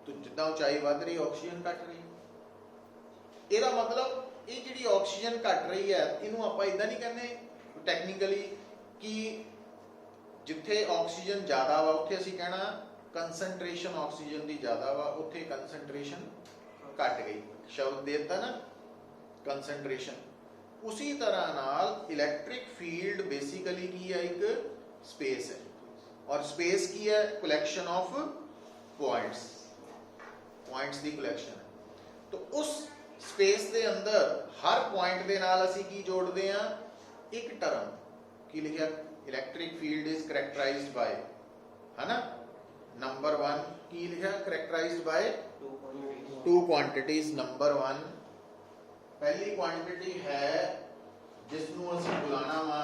तो जिद्दां ऊंचाई वध रही ऑक्सीजन घट रही। ਇਹਦਾ मतलब ये जिहड़ी ऑक्सीजन घट रही है इनू आपां इदां नहीं कहने टैक्नीकली कि जिथे ऑक्सीजन ज़्यादा वा उत्थे असीं कहना कंसनट्रेशन ऑक्सीजन की ज़्यादा वा, उत्थे कंसनट्रेशन घट गई, शब्द दे दिता ना कंसनट्रेशन। उसी तरह नाल इलैक्ट्रिक फील्ड बेसिकली की है, एक स्पेस है, और स्पेस की है कलैक्शन ऑफ पॉइंट्स की कलैक्शन है। तो उस स्पेस के अंदर हर पॉइंट के नाल असीं की जोड़ते हैं, एक टर्म की लिखा इलैक्ट्रिक फील्ड इज करैक्टराइज्ड बाय, है ना, नंबर 1 की लिखा करैक्टराइज्ड बाय टू क्वांटिटीज। नंबर 1 पहली क्वांटिटी है जिसनू असीं बुलाना वा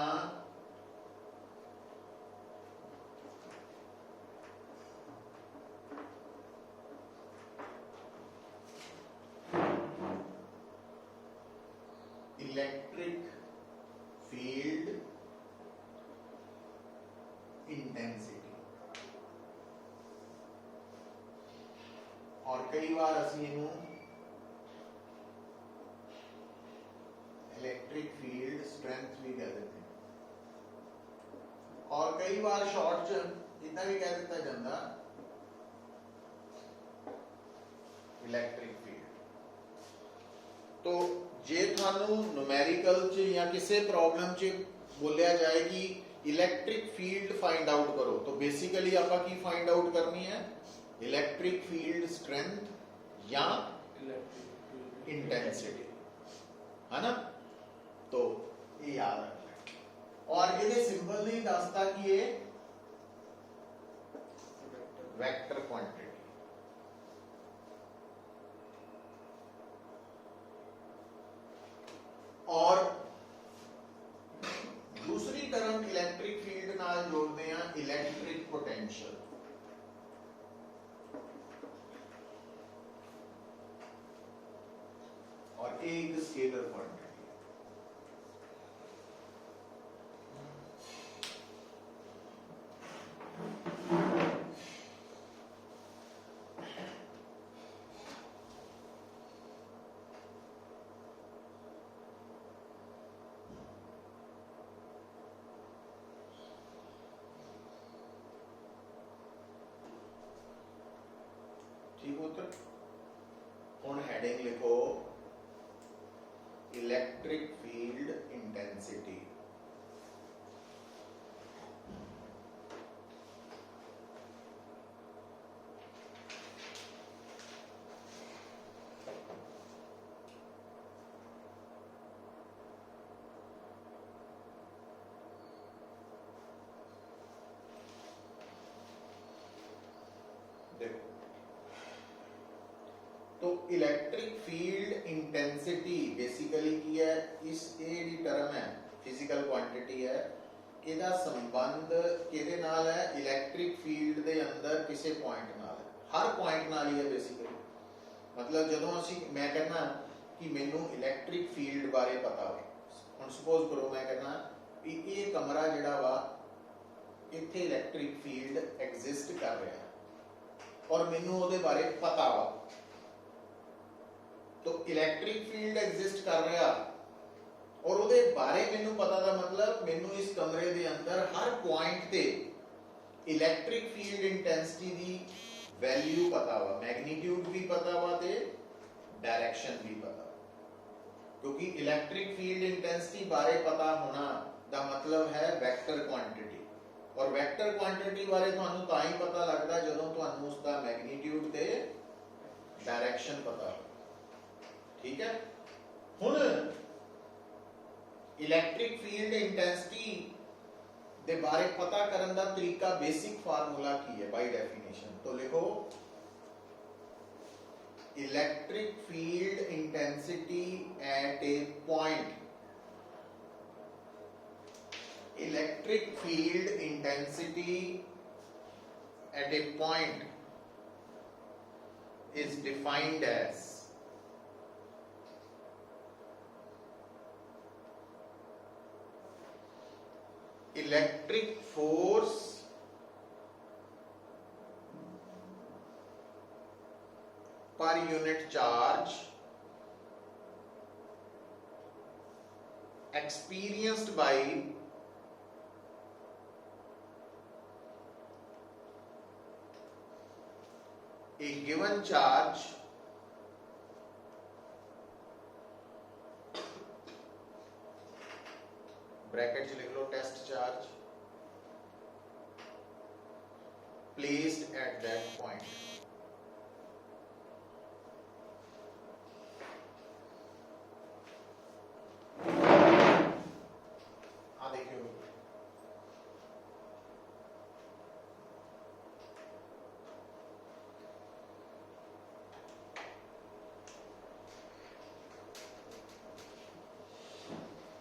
इलेक्ट्रिक फील्ड इंटेंसिटी, और कई बार ਅਸੀਂ ਇਹਨੂੰ इलेक्ट्रिक फील्ड स्ट्रेंथ भी कह देते हैं और कई बार शॉर्ट च इतना भी कह दिता जाता इलेक्ट्रिक फील्ड। तो जे थानू न्यूमेरिकल च या किसी प्रॉब्लम च बोलिया जाए कि इलेक्ट्रिक फील्ड फाइंड आउट करो तो बेसिकली आप की फाइंड आउट करनी है इलेक्ट्रिक फील्ड स्ट्रेंथ या इंटेंसिटी, है ना। तो ये याद रखना और ये सिंबल नहीं दसता कि ये वेक्टर क्वांटिटी। और दूसरी टर्म इलेक्ट्रिक फील्ड नाल जोड़ते हैं इलेक्ट्रिक पोटेंशियल। और एक स्केलर क्वांटिटी। ठीक होता हुण हेडिंग लिखो इलेक्ट्रिक फील्ड इंटेंसिटी। देखो तो इलेक्ट्रिक फील्ड इंटेंसिटी बेसिकली की है इस ए दी टर्म है फिजिकल क्वांटिटी है ਇਹਦਾ संबंध ਕਿਹਦੇ ਨਾਲ है इलेक्ट्रिक फील्ड ਦੇ अंदर किसी पॉइंट नाल है हर पॉइंट नाल ही है बेसिकली। मतलब ਜਦੋਂ ਅਸੀਂ मैं कहना कि ਮੈਨੂੰ इलेक्ट्रिक फील्ड बारे पता हो ਹੁਣ सपोज करो मैं कहना कि ਇਹ कमरा ਜਿਹੜਾ ਵਾ ਇੱਥੇ इलेक्ट्रिक फील्ड एग्जिस्ट कर रहा है और ਮੈਨੂੰ ਉਹਦੇ बारे पता वा तो इलेक्ट्रिक फील्ड एग्जिस्ट कर रहा और ਉਹਦੇ बारे मैनू पता का मतलब मैनू इस कमरे के अंदर हर पॉइंट ते इलेक्ट्रिक फील्ड इंटेंसिटी की वैल्यू पता वा मैग्नीट्यूड भी पता वा ते डायरेक्शन भी पता क्योंकि इलेक्ट्रिक फील्ड इंटेंसिटी बारे पता होना का मतलब है वेक्टर क्वांटिटी और वेक्टर क्वांटिटी बारे तुहानू तां ही पता लगता जदों तुहानू उसका मैग्नीट्यूड ते डायरेक्शन पता हो। ठीक है हुण इलेक्ट्रिक फील्ड इंटेंसिटी दे बारे पता करन दा तरीका बेसिक फार्मूला की है बाय डेफिनेशन। तो लिखो electric field intensity at A point electric field intensity at A point is defined as electric force per unit charge experienced by a given charge bracket च लिख लो test charge placed at that point। आ देखियो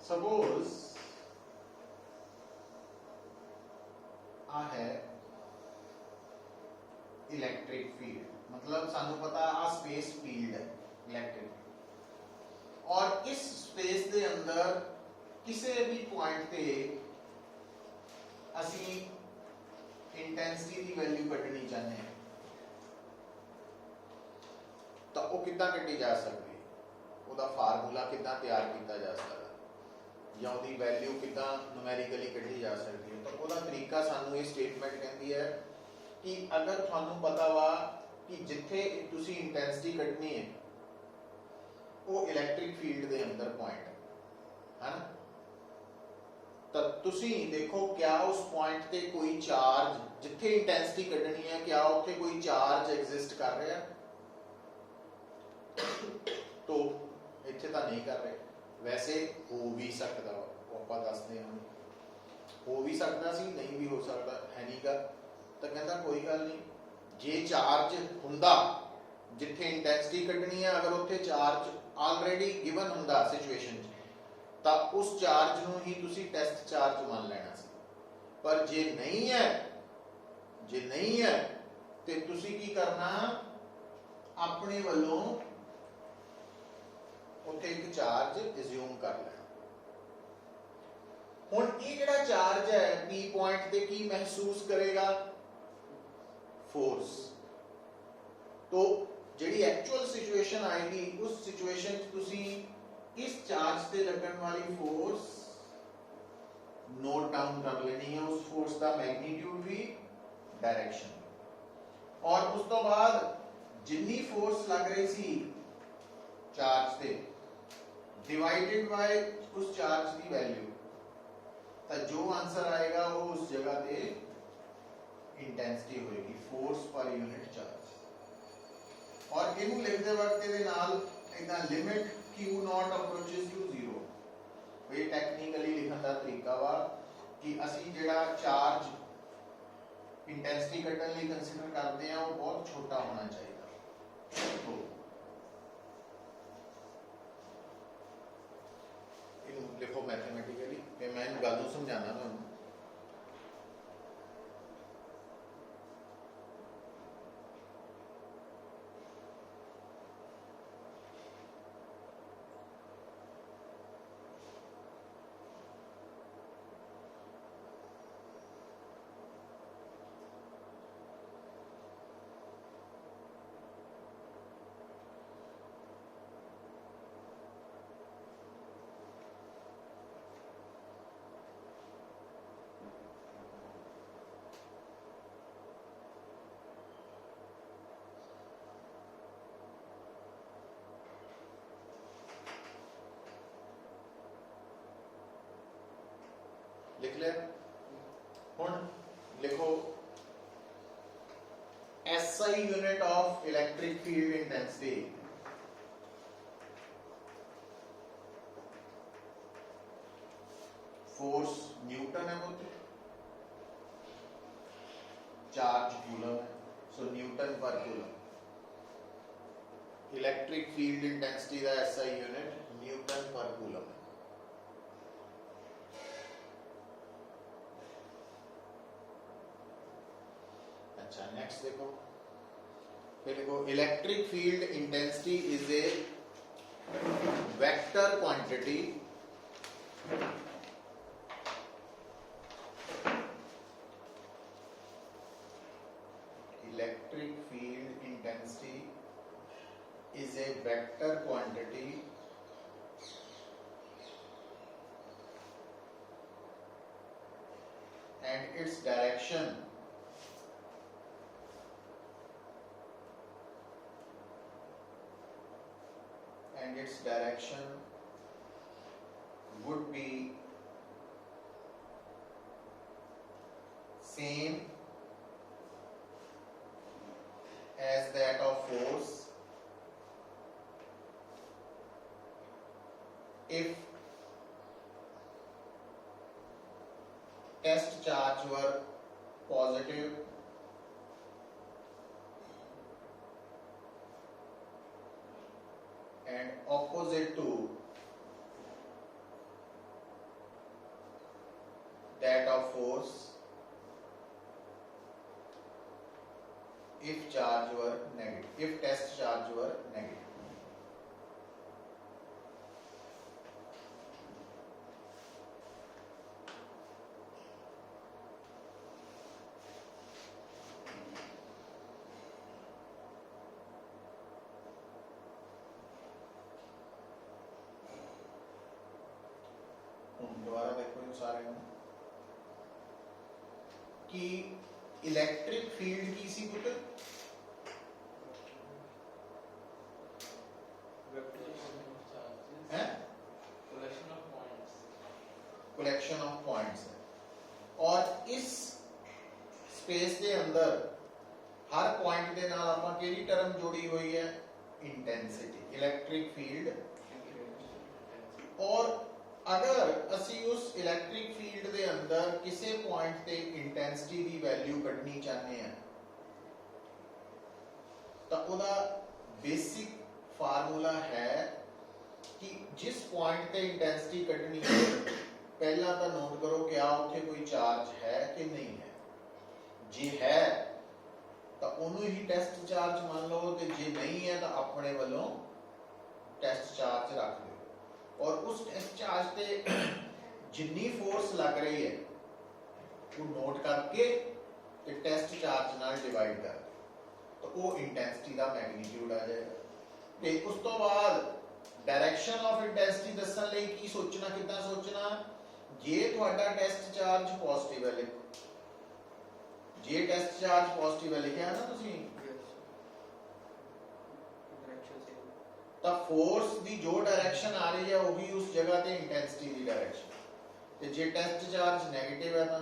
suppose आ है electric field मतलब सानू पता आ स्पेस फील्ड है इलेक्ट्रिक और इस स्पेस दे अंदर किसी भी पॉइंट पे असी इंटेंसिटी की वैल्यू कढनी चाहते हैं ਉਹ ਕਿੱਦਾਂ ਕੱਢੀ ਜਾ ਸਕਦੀ ਹੈ, ਉਹਦਾ ਫਾਰਮੂਲਾ ਕਿੱਦਾਂ ਤਿਆਰ ਕੀਤਾ ਜਾ ਸਕਦਾ, ਜਾਂ ਉਹਦੀ ਵੈਲਿਊ ਕਿੱਦਾਂ ਨੂਮੈਰੀਕਲੀ ਕੱਢੀ ਜਾ ਸਕਦੀ ਹੈ। ਤਾਂ ਉਹਦਾ ਤਰੀਕਾ ਸਾਨੂੰ ਇਹ ਸਟੇਟਮੈਂਟ ਕਹਿੰਦੀ ਹੈ ਕਿ ਅਗਰ ਤੁਹਾਨੂੰ ਪਤਾ ਵਾ ਕਿ ਜਿੱਥੇ ਤੁਸੀਂ ਇੰਟੈਂਸਿਟੀ ਕੱਢਣੀ ਹੈ ਉਹ ਇਲੈਕਟ੍ਰਿਕ ਫੀਲਡ ਦੇ ਅੰਦਰ ਪੁਆਇੰਟ ਹੈ ਨਾ, ਤਾਂ ਤੁਸੀਂ ਦੇਖੋ ਕਿਆ ਉਸ ਪੁਆਇੰਟ ਤੇ ਕੋਈ ਚਾਰਜ, ਜਿੱਥੇ ਇੰਟੈਂਸਿਟੀ ਕੱਢਣੀ ਹੈ ਕਿਆ ਉੱਥੇ ਕੋਈ ਚਾਰਜ ਐਗਜ਼ਿਸਟ ਕਰ ਰਿਹਾ, तो ਇੱਥੇ ਤਾਂ ਨਹੀਂ ਕਰ ਰਹੇ। ਵੈਸੇ ਹੋ ਵੀ ਸਕਦਾ, ਉਹ ਆਪਾਂ ਦੱਸਦੇ ਹਾਂ, ਹੋ ਵੀ ਸਕਦਾ ਸੀ, ਨਹੀਂ ਵੀ ਹੋ ਸਕਦਾ ਹੈ ਨਹੀਂਗਾ। ਤਾਂ ਕਹਿੰਦਾ ਕੋਈ ਗੱਲ ਨਹੀਂ, ਜੇ ਚਾਰਜ ਹੁੰਦਾ ਜਿੱਥੇ ਇੰਟੈਂਸਿਟੀ ਕੱਢਣੀ ਹੈ, ਅਗਰ ਉੱਥੇ ਚਾਰਜ ਆਲਰੇਡੀ ਗਿਵਨ ਹੁੰਦਾ ਸਿਚੁਏਸ਼ਨ 'ਚ, ਤਾਂ ਉਸ ਚਾਰਜ ਨੂੰ ਹੀ ਤੁਸੀਂ ਟੈਸਟ ਚਾਰਜ ਮੰਨ ਲੈਣਾ ਸੀ। ਪਰ ਜੇ ਨਹੀਂ ਹੈ, ਜੇ ਨਹੀਂ ਹੈ ਤੇ ਤੁਸੀਂ ਕੀ ਕਰਨਾ, ਆਪਣੇ ਵੱਲੋਂ ਉੱਥੇ ਇੱਕ ਚਾਰਜ ਐਜ਼ਿਊਮ ਕਰ ਲੈਣਾ। ਹੁਣ ਇਹ ਜਿਹੜਾ ਚਾਰਜ ਹੈ P ਪੁਆਇੰਟ ਤੇ ਕੀ ਮਹਿਸੂਸ ਕਰੇਗਾ, ਫੋਰਸ। तो ਜਿਹੜੀ ਐਕਚੁਅਲ ਸਿਚੁਏਸ਼ਨ ਆਏਗੀ ਉਸ ਸਿਚੁਏਸ਼ਨ 'ਚ ਤੁਸੀਂ ਇਸ ਚਾਰਜ ਤੇ ਲੱਗਣ ਵਾਲੀ ਫੋਰਸ ਨੋਟ डाउन कर लेनी है, उस फोर्स का मैग्नीट्यूड भी, डायरेक्शन, और उस तो बाद जिन्नी फोर्स लग रही सी चार्ज ते डिवाइडेड बाय उस चार्ज की वैल्यू, तो जो आंसर आएगा वो उस जगह पे इंटेंसिटी होएगी, फोर्स पर यूनिट चार्ज। और इनू लिखते वक्त ਇਹਦੇ ਨਾਲ ਇਦਾਂ limit q not approaches to 0, ਇਹ ਟੈਕਨੀਕਲੀ ਲਿਖਣ ਦਾ ਤਰੀਕਾ ਵਾ ਕਿ ਅਸੀਂ ਜਿਹੜਾ ਚਾਰਜ ਇੰਟੈਂਸਿਟੀ ਕੱਢਣ ਲਈ ਕੰਸੀਡਰ ਕਰਦੇ ਆ ਉਹ ਬਹੁਤ ਛੋਟਾ ਹੋਣਾ ਚਾਹੀਦਾ। ਇਹਨੂੰ ਲਿਖੋ ਮੈਥਮੈਟਿਕਲੀ, ਤੇ ਮੈਂ ਇਹ ਗੱਲ ਨੂੰ ਸਮਝਾਣਾ ਤੁਹਾਨੂੰ। लिख ले। हुण लिखो SI unit of electric field intensity, force Newton है, वो चार्ज कूलम है, सो न्यूटन पर कूलम। इलेक्ट्रिक फील्ड इंटेंसिटी का SI यूनिट न्यूटन पर कूलम है। अच्छा, नेक्स्ट देखो, फिर देखो electric field intensity is a vector quantity electric field intensity is a vector quantity and its direction would be same as that of force if test charge were positive and opposite to that of force if charge were negative, if test charge were negative। सारे कि electric field की सी पुत्र है collection of points है और इस space के अंदर हर पॉइंट के नाल आपां केड़ी टर्म जोड़ी हुई है इंटेंसिटी इलैक्ट्रिक फील्ड और अगर असी उस इलैक्ट्रिक फील्ड के अंदर किसी पॉइंट ते इंटेंसिटी की वैल्यू कढनी चाहते हैं तो उदा बेसिक फार्मूला है कि जिस पॉइंट ते इंटेंसिटी कढनी है पहला तो नोट करो क्या उत्थे कोई चार्ज है कि नहीं है जे है तो उन्होंने ही टेस्ट चार्ज मान लो तो जे नहीं है तो अपने वालों टेस्ट चार्ज रख दो और उस टेस्ट चार्ज पे जिन्नी फोर्स लग रही है वो नोट करके ते टेस्ट चार्ज नाल डिवाइड कर दो तो वो इंटेंसिटी का मैग्नीट्यूड आ जाएगा ते उस तो बाद डायरेक्शन ऑफ इंटेंसिटी दसन लई की सोचना कितना सोचना जे ਤੁਹਾਡਾ टेस्ट चार्ज पॉजिटिव है लिखो जे टेस्ट चार्ज पॉजिटिव है लिखा है ना तुसी तो फोर्स दी जो डायरेक्शन आ रही है वही उस जगह ते इंटेंसिटी दी डायरेक्शन ते जे टेस्ट चार्ज नेगेटिव है तो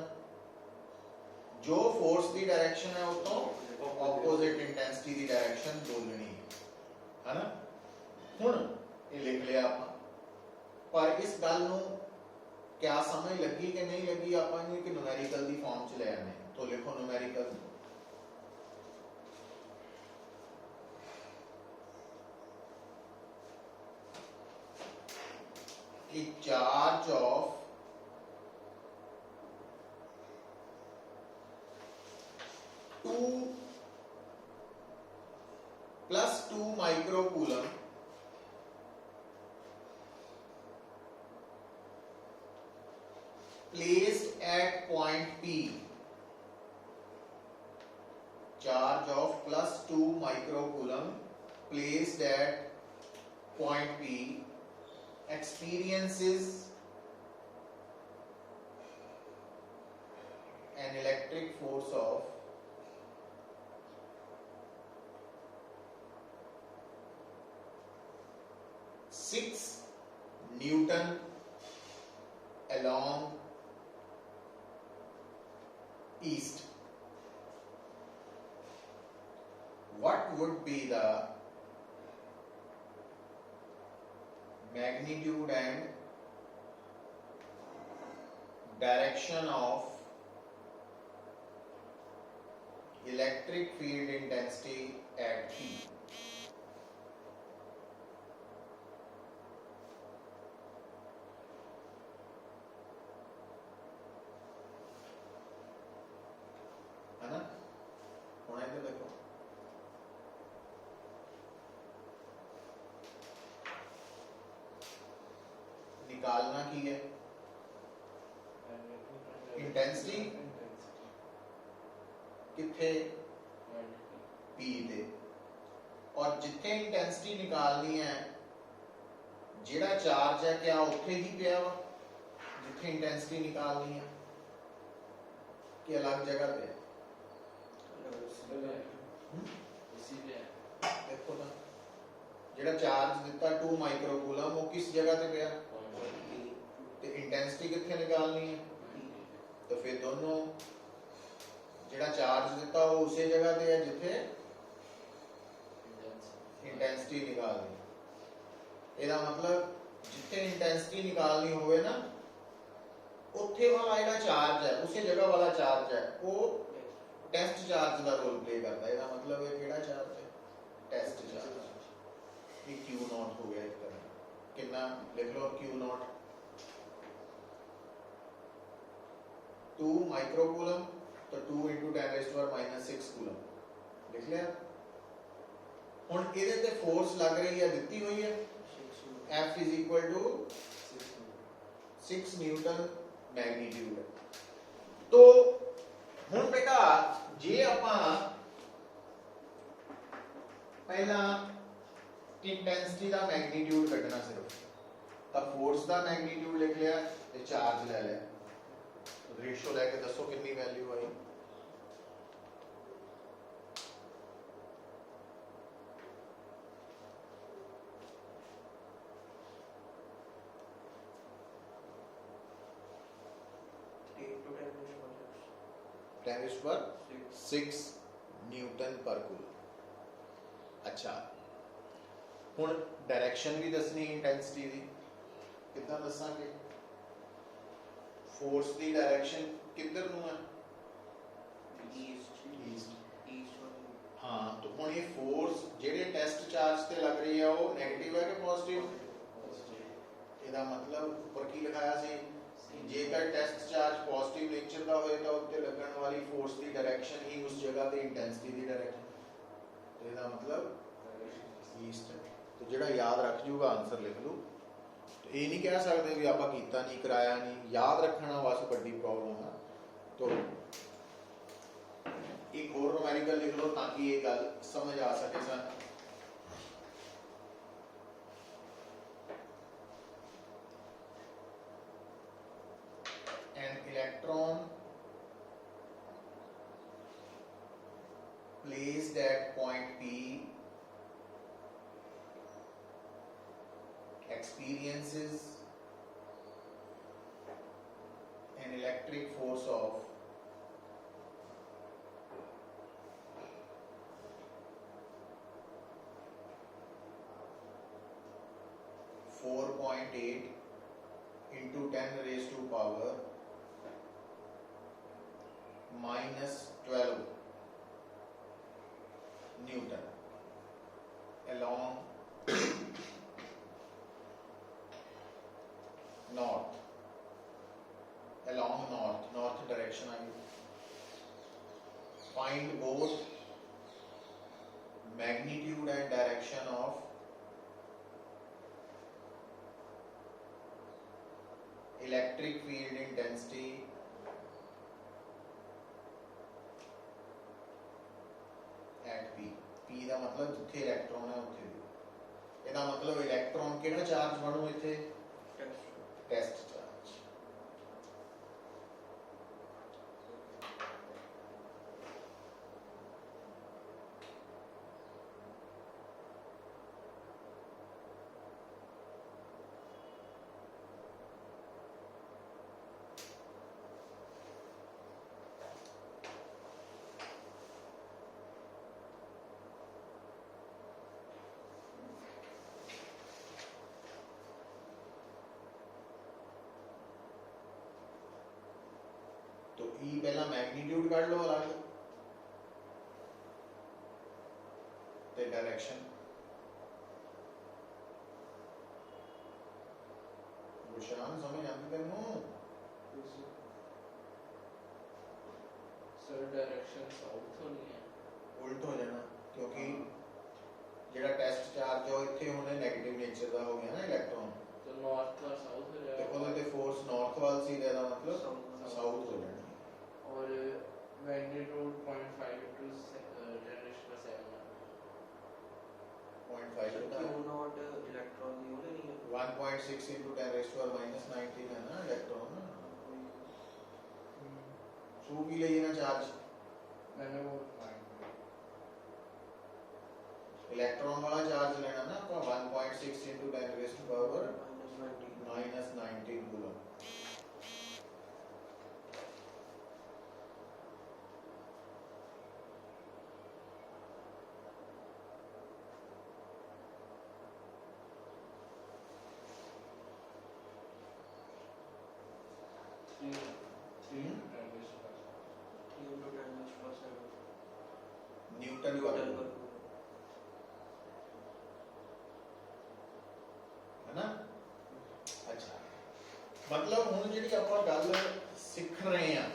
जो फोर्स दी डायरेक्शन है उतो ऑपोजिट इंटेंसिटी दी डायरेक्शन बोलनी है ना हुन ये लिख लिया आपा पर इस गल नु क्या समझ लगी कि नहीं लगी आपा ने कि न्यूमेरिकल दी फॉर्म च ले आने तो लिखो न्यूमेरिकल कि charge of two plus 2 microcoulomb placed at point P charge of plus 2 microcoulomb placed at point P experiences an electric force of 6 Newton along east. What would be the magnitude and direction of electric field intensity at P? निकालना की है intensity किथे P दे और जिथे intensity निकालनी है जेड़ा charge है क्या उत्थे ही पिया वा जिथे इंटेंसिटी निकालनी है कि अलग जगह पे देखो ना जेड़ा चार्ज दिता 2 माइक्रोकूलम वो किस जगह पे पिया तो इंटेंसिटी कितने निकालनी है तो फिर दोनों जेड़ा चार्ज दिता वो उसी जगह पे है जिथे इंटेंसिटी निकालनी एदा मतलब जिथे इंटेंसिटी निकालनी होवे ना उत्थे वाला जेड़ा चार्ज है उसी जगह वाला चार्ज है वो टेस्ट चार्ज का रोल प्ले करता है एदा मतलब ये केड़ा चार्ज है टेस्ट चार्ज ये Q नॉट हो गया एक तरह कितना लिख लो Q नॉट 2 माइक्रोकूलम तो 2 into 10 raised to power -6 coulomb लिख लिया हुन इहदे ते फोर्स लग रही है दित्ती हुई है F is equal to 6 Newton magnitude तो हुन बेटा जे आपां पहला इंटेंसिटी का मैग्नीट्यूड कढना सिर्फ तो फोर्स का मैग्नीट्यूड लिख लिया ते चार्ज ले लिया रेशो लैके दसो कितनी वैल्यू आई। टेन इज पर 6 न्यूटन पर कूल। अच्छा हुण डायरेक्शन भी दसनी इंटेंसिटी दी कितना दसांगे। फोर्स दी डायरेक्शन किधर नूं है ईस्ट। हाँ तो हुण ये फोर्स जेडे टेस्ट चार्ज ते लग रही है वो नेगेटिव है कि पॉजिटिव। ਇਹਦਾ मतलब ऊपर की लिखाया सी जेकर टेस्ट चार्ज पॉजिटिव नेचर का होए तो उत्ते लगन वाली फोर्स की डायरेक्शन ही उस जगह ते इंटेंसिटी की डायरेक्शन। तो ਇਹਦਾ मतलब ईस्ट। तो जेड़ा याद रख जूगा आंसर लिख लो। तो ये नहीं कह सकते भी आप कीता नहीं कराया नहीं, याद रखना बस बड़ी प्रॉब्लम है। तो एक और न्यूमेरिकल लिख लो ताकि ये गल समझ आ सके सन। An electron placed at point P experiences an electric force of 4.8 into 10 raised to power -12 Newton along north direction। I find both magnitude and direction of electric field intensity at P। P ਦਾ मतलब जिथे electron है उत्थे भी। ਇਹਦਾ मतलब electron ਕਿਹੜਾ charge ਬਣੂ ਇੱਥੇ टेस्ट चार्ज। तो ई पहला मैग्नीट्यूड काट लो अलग ते डायरेक्शन। गुशान समझ आती तेनू। सर डायरेक्शन साउथ होनी है उल्ट हो जाना क्योंकि जेड़ा टेस्ट चार्ज है इत्थे होने नेगेटिव नेचर दा हो गया ना इलेक्ट्रॉन। तो नॉर्थ का साउथ हो ते जाएगा ओदे ते फोर्स नॉर्थ वाल सी दा मतलब साउथ हो जाना। और मैग्नीट्यूड 0.5 into 10 raised to 7 है। 0.5 होता है। क्यों नॉट इलेक्ट्रॉन नहीं होने नहीं है 1.6 into 10 raised to -19 है ना इलेक्ट्रॉन। सो भी ले ना चार्ज मैंने वो फाइंड इलेक्ट्रॉन वाला चार्ज लेना ना आपका 1.6 into 10 raised to power -19 coulomb. Newton का है ना। अच्छा मतलब हुण जिहड़ी आपां गल सीख रहे हैं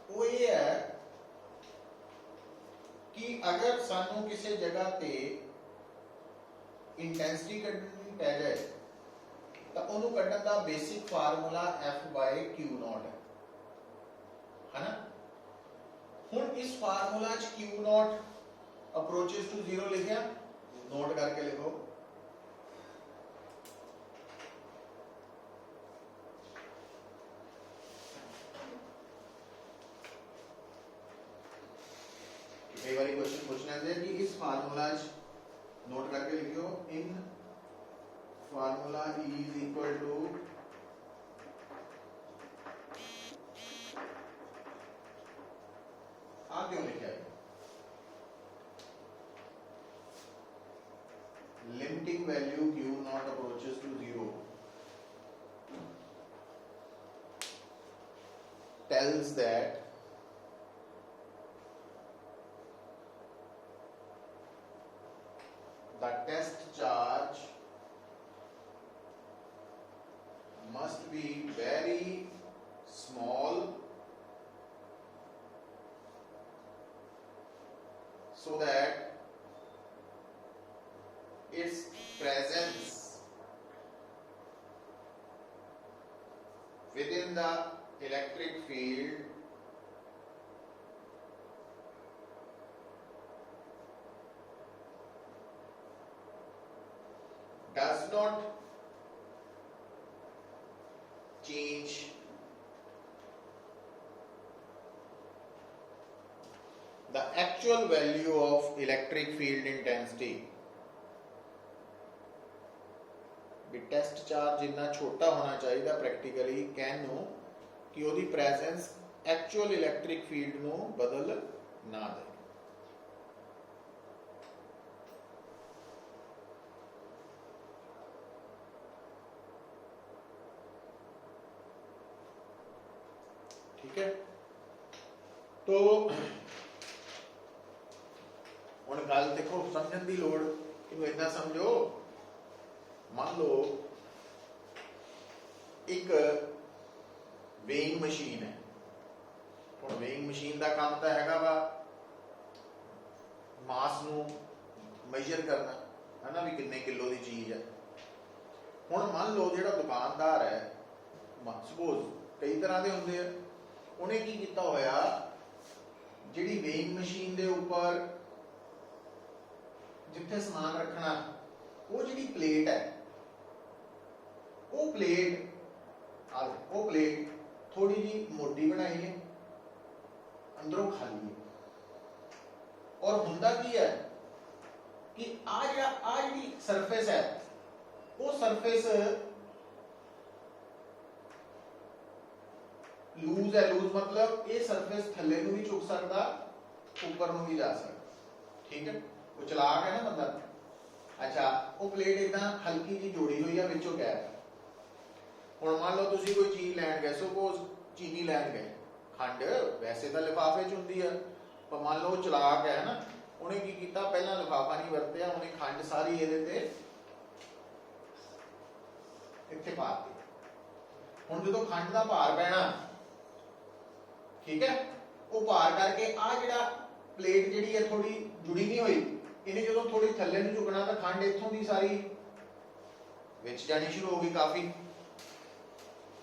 वो ये है कि अगर सानू किसी जगह ते इंटेंसिटी कढनी पै जाए तो उन्होंने कढ़न का बेसिक फार्मूला F/Q0 है ना। हुण इस फार्मूला च Q0 अप्रोचेस टू 0 लिखिया नोट करके लिखो। कई बार क्वेश्चन पूछ लेंगे कि इस फार्मूला नोट करके लिखियो in formula E is equal to आ क्यों लिखा है limiting value Q not approaches to 0 tells that the test charge must be very small so that its presence within the electric field does not change the actual value of electric field intensity भी test charge जितना छोटा होना चाहिए practically कहन ਨੂੰ कि ਉਹਦੀ presence actual electric field ਨੂੰ ਬਦਲ ਨਾ ਦੇ ठीक है तो ਹੁਣ ਗੱਲ ਦੇਖੋ ਸਮਝਣ ਦੀ ਲੋੜ ਇਹਨੂੰ ਇਦਾਂ ਸਮਝੋ ਮੰਨ ਲਓ ਇੱਕ वेइंग मशीन है ਹੁਣ वेइंग मशीन ਦਾ ਕੰਮ ਤਾਂ ਹੈਗਾ ਵਾ ਮਾਸ ਨੂੰ ਮੈਜ਼ਰ ਕਰਨਾ ਹੈ ਨਾ ਵੀ ਕਿੰਨੇ ਕਿਲੋ ਦੀ ਚੀਜ਼ ਹੈ ਹੁਣ ਮੰਨ ਲਓ ਜਿਹੜਾ ਦੁਕਾਨਦਾਰ ਹੈ ਸਪੋਜ਼ ਕਈ ਤਰ੍ਹਾਂ ਦੇ ਹੁੰਦੇ ਆ ਉਹਨੇ ਕੀ ਕੀਤਾ ਹੋਇਆ ਜਿਹੜੀ वेइंग मशीन ਦੇ ਉੱਪਰ ਜਿੱਥੇ ਸਮਾਨ ਰੱਖਣਾ ਉਹ ਜਿਹੜੀ ਪਲੇਟ ਹੈ ਉਹ ਪਲੇਟ थोड़ी जी मोटी बनाई है अंदरों खाली है और हुंदा की है कि आ जी सरफेस है वो सरफेस लूज है लूज मतलब ये सरफेस थले नूं भी चुक सकता ऊपर नूं भी जा सकता ठीक है वो चलाक है ना बंदा अच्छा वो प्लेट इदा हल्की जी जोड़ी हुई है विचों गैप ਹੁਣ ਮੰਨ ਲਓ ਤੁਸੀਂ ਕੋਈ ਚੀਜ਼ ਲੈਣ ਗਏ ਸਪੋਜ਼ ਚੀਨੀ ਲੈਣ ਗਏ ਖੰਡ ਵੈਸੇ ਤਾਂ ਲਿਫਾਫੇ 'ਚ ਹੁੰਦੀ ਆ ਪਰ ਮੰਨ ਲਓ ਚਲਾਕ ਹੈ ਨਾ ਉਹਨੇ ਕੀ ਕੀਤਾ ਪਹਿਲਾਂ ਲਿਫਾਫਾ ਨਹੀਂ ਵਰਤਿਆ ਉਹਨੇ ਖੰਡ ਸਾਰੀ ਇਹਦੇ ਤੇ ਇੱਥੇ ਪਾ ਦਿੱਤੀ ਹੁਣ ਜਦੋਂ ਖੰਡ ਦਾ ਭਾਰ ਪੈਣਾ ਠੀਕ ਹੈ ਉਹ ਭਾਰ ਕਰਕੇ ਆ ਜਿਹੜਾ ਪਲੇਟ ਜਿਹੜੀ ਹੈ ਥੋੜੀ ਜੁੜੀ ਨਹੀਂ ਹੋਈ ਇਹਨੇ ਜਦੋਂ ਥੋੜੀ ਥੱਲੇ ਨੂੰ ਝੁਕਣਾ ਤਾਂ ਖੰਡ ਇੱਥੋਂ ਦੀ ਸਾਰੀ ਵਿੱਚ ਜਾਣੀ ਸ਼ੁਰੂ ਹੋ ਗਈ ਕਾਫੀ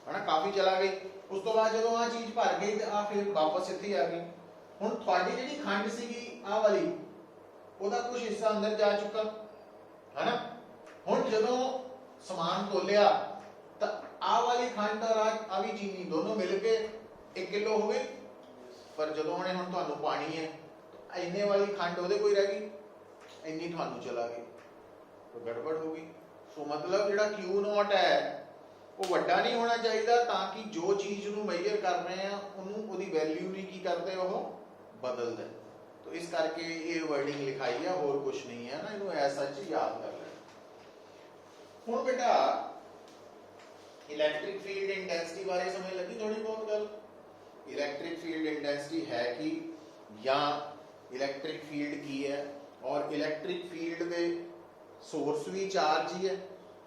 है ना काफी चला गई उस तो बाद जो चीज भर गई तो आ फिर वापस इत्थे आ गई हुण तुहाडी जिहड़ी खंड सीगी आ वाली ओदा कुछ हिस्सा अंदर जा चुका है ना हुण जदों समान तोलिया तो आ वाली खंड और आ भी चीनी दोनों मिल के 1 किलो हो गई पर जदों हुणे हुण तुहानू पानी है तो इन्ने वाली खंड ओदे कोई रह गई इन्नी तुहानू चला गई तो गड़बड़ हो गई सो मतलब जिहड़ा Q नॉट है वो वड्डा नहीं होना चाहिए ताकि जो चीज ਨੂੰ मेजर कर रहे हैं ਉਹਨੂੰ ਉਹਦੀ ਵੈਲਿਊ ਨਹੀਂ ਕੀ ਕਰਦੇ ਉਹ ਬਦਲਦੇ तो इस करके ये वर्डिंग लिखाई है और कुछ नहीं है ना ਇਹਨੂੰ ऐसा चीज याद कर लेना ਹੁਣ बेटा इलेक्ट्रिक फील्ड इंटेंसिटी बारे समझ लगी थोड़ी बहुत गल इलेक्ट्रिक फील्ड इंटेंसिटी है कि या इलेक्ट्रिक फील्ड की है और इलेक्ट्रिक फील्ड दे सोर्स भी चार्ज ही है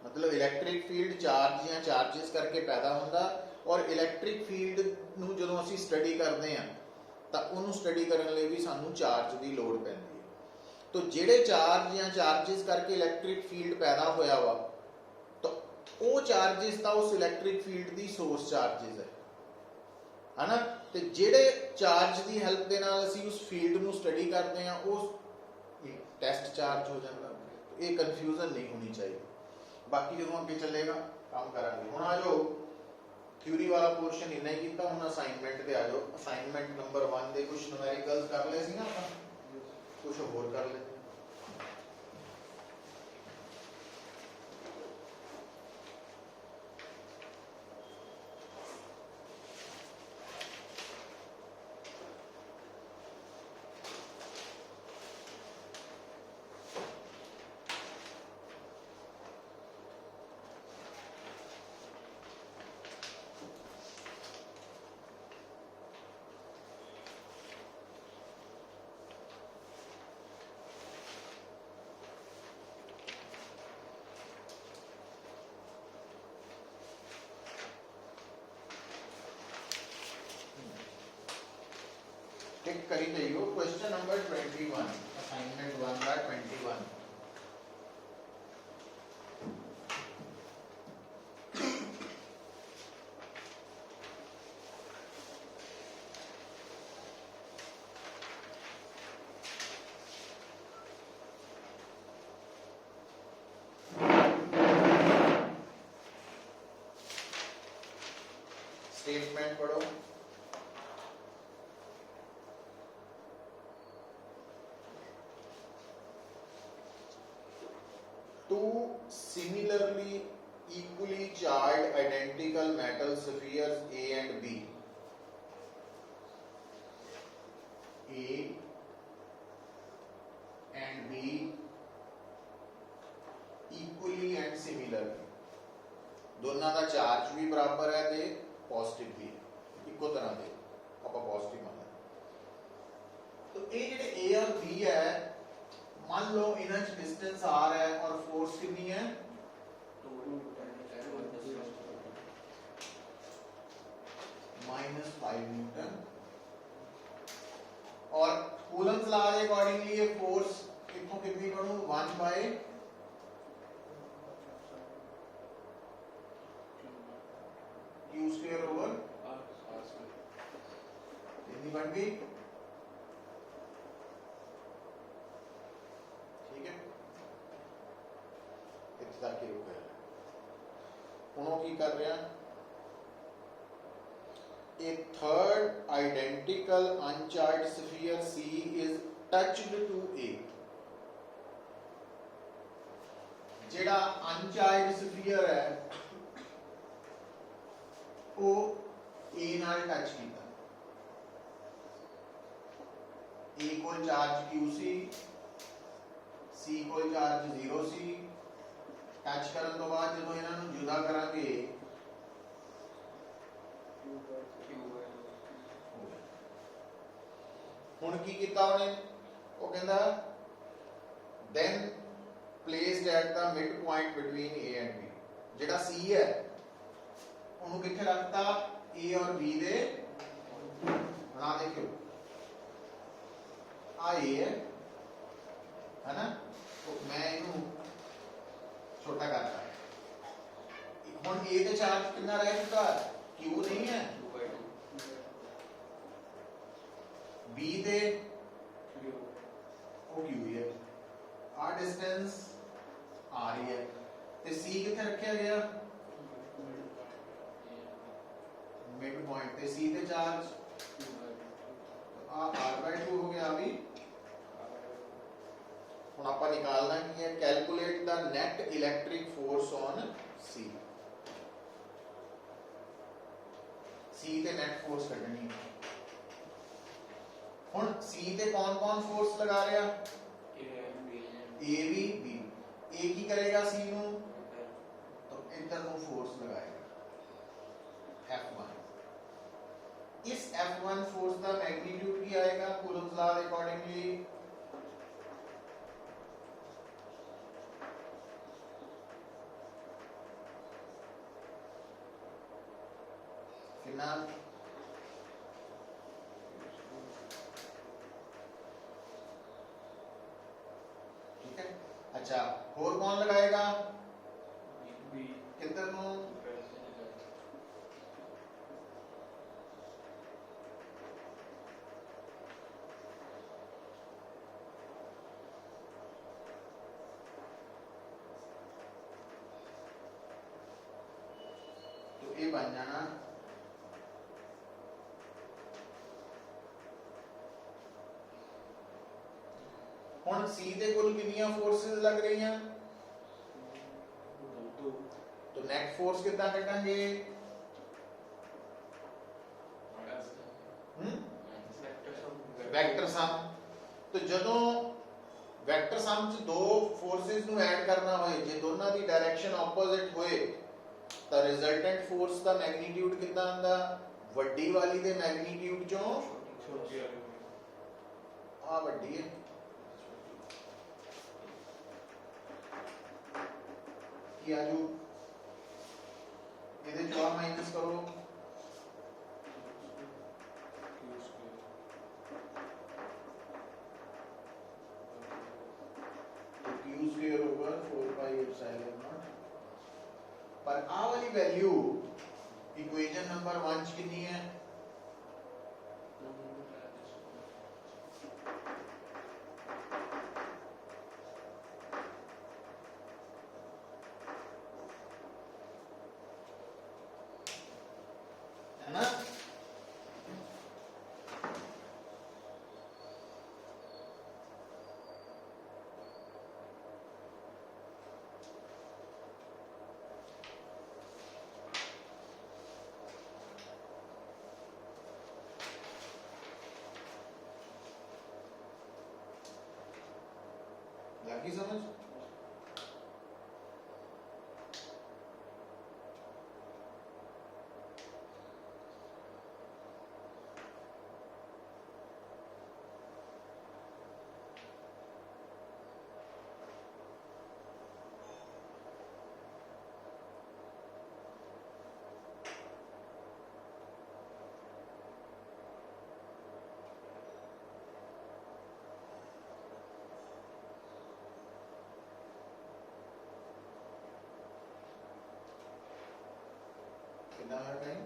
मतलब इलैक्ट्रिक फील्ड चार्ज या चार्जेस करके पैदा होंदा और इलैक्ट्रिक फील्ड ਨੂੰ ਜਦੋਂ ਅਸੀਂ ਸਟੱਡੀ ਕਰਦੇ ਹਾਂ ਤਾਂ ਉਹਨੂੰ ਸਟੱਡੀ ਕਰਨ ਲਈ ਵੀ ਸਾਨੂੰ ਚਾਰਜ ਦੀ ਲੋੜ ਪੈਂਦੀ ਹੈ तो ਜਿਹੜੇ ਚਾਰਜ ਜਾਂ ਚਾਰजेस ਕਰਕੇ ਇਲੈਕਟ੍ਰਿਕ ਫੀਲਡ ਪੈਦਾ ਹੋਇਆ ਵਾ ਤਾਂ ਉਹ ਚਾਰजेस ਤਾਂ ਉਸ ਇਲੈਕਟ੍ਰਿਕ ਫੀਲਡ ਦੀ ਸੋਰਸ ਚਾਰजेस ਹੈ ਹਨਾ ਤੇ ਜਿਹੜੇ ਚਾਰਜ ਦੀ ਹੈਲਪ ਦੇ ਨਾਲ ਅਸੀਂ ਉਸ ਫੀਲਡ ਨੂੰ ਸਟੱਡੀ ਕਰਦੇ ਹਾਂ ਉਹ ਟੈਸਟ ਚਾਰਜ ਹੋ ਜਾਂਦਾ ਇਹ ਕਨਫਿਊਜ਼ਨ ਨਹੀਂ ਹੋਣੀ ਚਾਹੀਦੀ बाकी जो अगे चलेगा काम करांगे हुण आ जाओ थ्योरी वाला पोर्शन इन्ना ही कीता हुण असाइनमेंट ते आ जाओ असाइनमेंट नंबर 1 दे कुछ न्यूमेरिकल्स कर ले सी ना कुछ होर कर लेते हैं। टिक करी जाइयो। क्वेश्चन नंबर 21, असाइनमेंट 1 का 21। स्टेटमेंट पढ़ो। Two similarly equally charged identical metal spheres A and B. A and B equally and similarly. दोनों का चार्ज भी बराबर है ते पॉजिटिव भी इको तरह दे आप पॉजिटिव मान लें। तो ये जेडे A और B है, मान लो इनर डिस्टेंस r है और फोर्स कितनी है -5 न्यूटन, और कूलम्स लॉ के अकॉर्डिंगली ये फोर्स इथों कितनी बनू 1 बाय q स्क्वायर ओवर कितनी बन गई। ठीक है, इतना की रुक गया उन्हों की कर रहे हैं। A third identical uncharged sphere C is touched to A. जेड़ा uncharged sphere है वो A नाल टच कीता। A को चार्ज QC, C को चार्ज 0C, टच करन तो बाद जदों इन्हां नूं जुदा करांगे हुण की कीता उन्हें, वो कहंदा then placed at the midpoint between A and B। जेड़ा C है ਉਹਨੂੰ ਕਿੱਥੇ ਰੱਖਤਾ A और B ਦੇ ਬਣਾ ਦੇਖਿਓ ਆ A है ना, तो मैं ਇਹਨੂੰ छोटा करता है। ਹੁਣ A ਤੇ ਚਾਰਜ ਕਿੰਨਾ ਰਹਿ ਚੁੱਕਾ Q नहीं है, B ਤੇ ਉਹ Q ही है, आ डिस्टेंस आ रही है ਤੇ C ਕਿੱਥੇ ਰੱਖਿਆ ਗਿਆ मिड पॉइंट ਤੇ C ਤੇ ਚਾਰਜ आ r/2 हो गया। अभी ਹੁਣ ਆਪਾਂ ਨਿਕਾਲਣਾ ਕੀ ਹੈ, calculate the net electric force on C। C ਤੇ ਨੈਟ ਫੋਰਸ ਕੱਢਣੀ ਹੈ। ਹੁਣ C ਤੇ कौन-कौन फोर्स लगा रहा A भी B। A की करेगा C ਨੂੰ तो इधर ਨੂੰ फोर्स लगाएगा F1। इस F1 फोर्स का मैग्नीट्यूड ਕੀ आएगा कूलम्स लॉ के अकॉर्डिंगली कितना, ठीक है। अच्छा और कौन लगाएगा किधर नु तो ये बन जाना ਹੁਣ C ਤੇ ਕੁੱਲ ਕਿੰਨੀਆਂ ਫੋਰਸਸ ਲੱਗ ਰਹੀਆਂ? दो तो नेट फोर्स कितना कटांगे? Vector sum. तो ਜਦੋਂ ਵੈਕਟਰ ਸਮ ਚ ਦੋ ਫੋਰਸਸ ਨੂੰ ਐਡ ਕਰਨਾ ਹੋਏ, ਜੇ ਦੋਨਾਂ ਦੀ ਡਾਇਰੈਕਸ਼ਨ ਆਪੋਜ਼ਿਟ ਹੋਏ ਤਾਂ ਰਿਜ਼ਲਟੈਂਟ ਫੋਰਸ ਦਾ ਮੈਗਨੀਟਿਊਡ ਕਿੰਨਾ ਆਂਦਾ? ਵੱਡੀ ਵਾਲੀ ਦੇ ਮੈਗਨੀਟਿਊਡ ਚੋਂ छोटी वाली ਆ ਵੱਡੀ ਹੈ, ਕੀ ਆਜੂ ਇਹਦੇ ਚੋਂ ਆ ਮਾਈਨਸ ਕਰੋ, तो q square over 4 pi epsilon naught। पर आ वाली वैल्यू इक्वेशन नंबर 1 च कितनी है? है ना? लगी समझ? कितना है टाइम?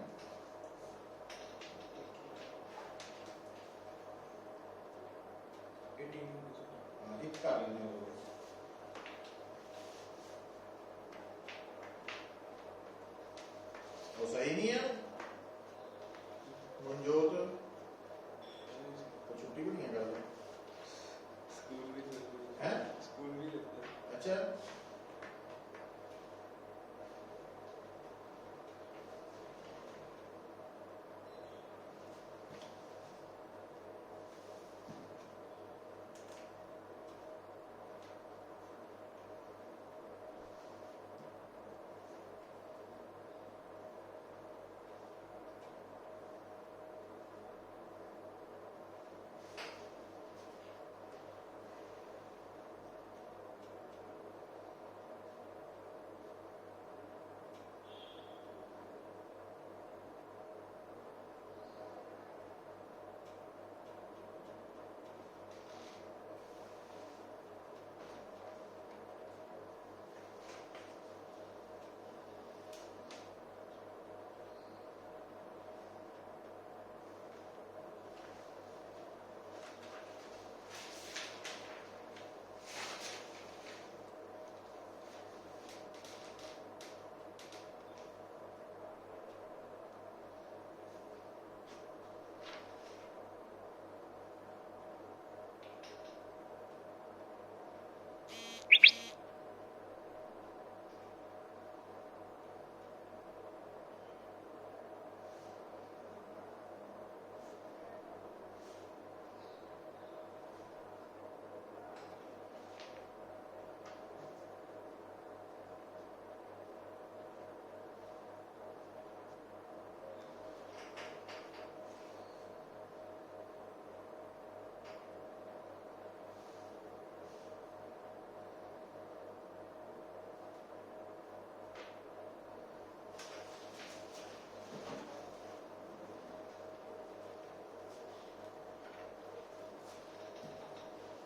हिट कर लेने वो। वो सही नहीं है मनजोत, तो छुट्टी भी नहीं है कल है? अच्छा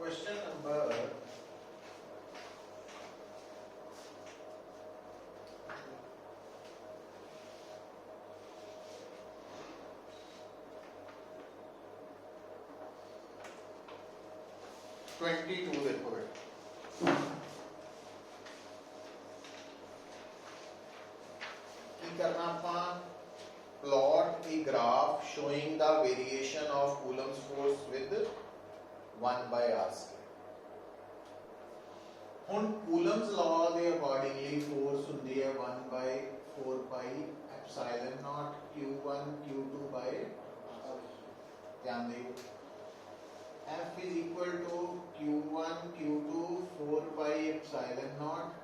क्वेश्चन नंबर 22 देखो बेटा, की करना आपा plot a graph showing the variation of Coulomb's force with 1 by r square। ਹੁਣ ਕੂਲਮਸ ਲਾਅ ਦੇ ਅਕੋਰਡਿੰਗਲੀ ਫੋਰਸ ਹੁੰਦੀ ਹੈ 1/4 ਪਾਈ ਐਪਸਾਈਲਨ ਨਾਟ q1 q2 ਬਾਈ ਧਿਆਨ ਦਿਓ F is equal to q1 q2 4 pi epsilon naught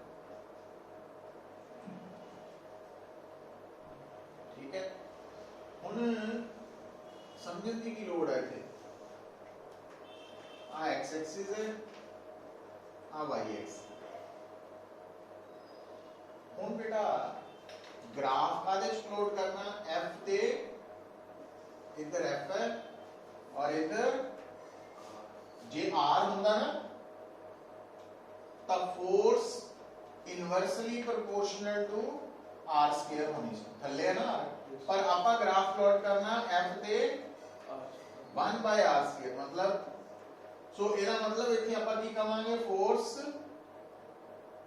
ठीक है ਹੁਣ ਸਮਝਣ ਦੀ ਕੀ ਲੋੜ ਹੈ ਇੱਥੇ ਆ x axis ਹੈ ਆ y axis ਹੁਣ ਬੇਟਾ ग्राफ कादे प्लॉट करना f ਤੇ इधर f है और इधर जे r ਹੁੰਦਾ ਨਾ ਤਾਂ force inversely proportional to r square होनी चाहिए थल्ले है ना पर आपा ग्राफ प्लॉट करना f ਤੇ 1/r स्क्वायर मतलब सो ਇਹਦਾ मतलब ਇੱਥੇ ਆਪਾਂ ਕੀ ਕਵਾਂਗੇ फोर्स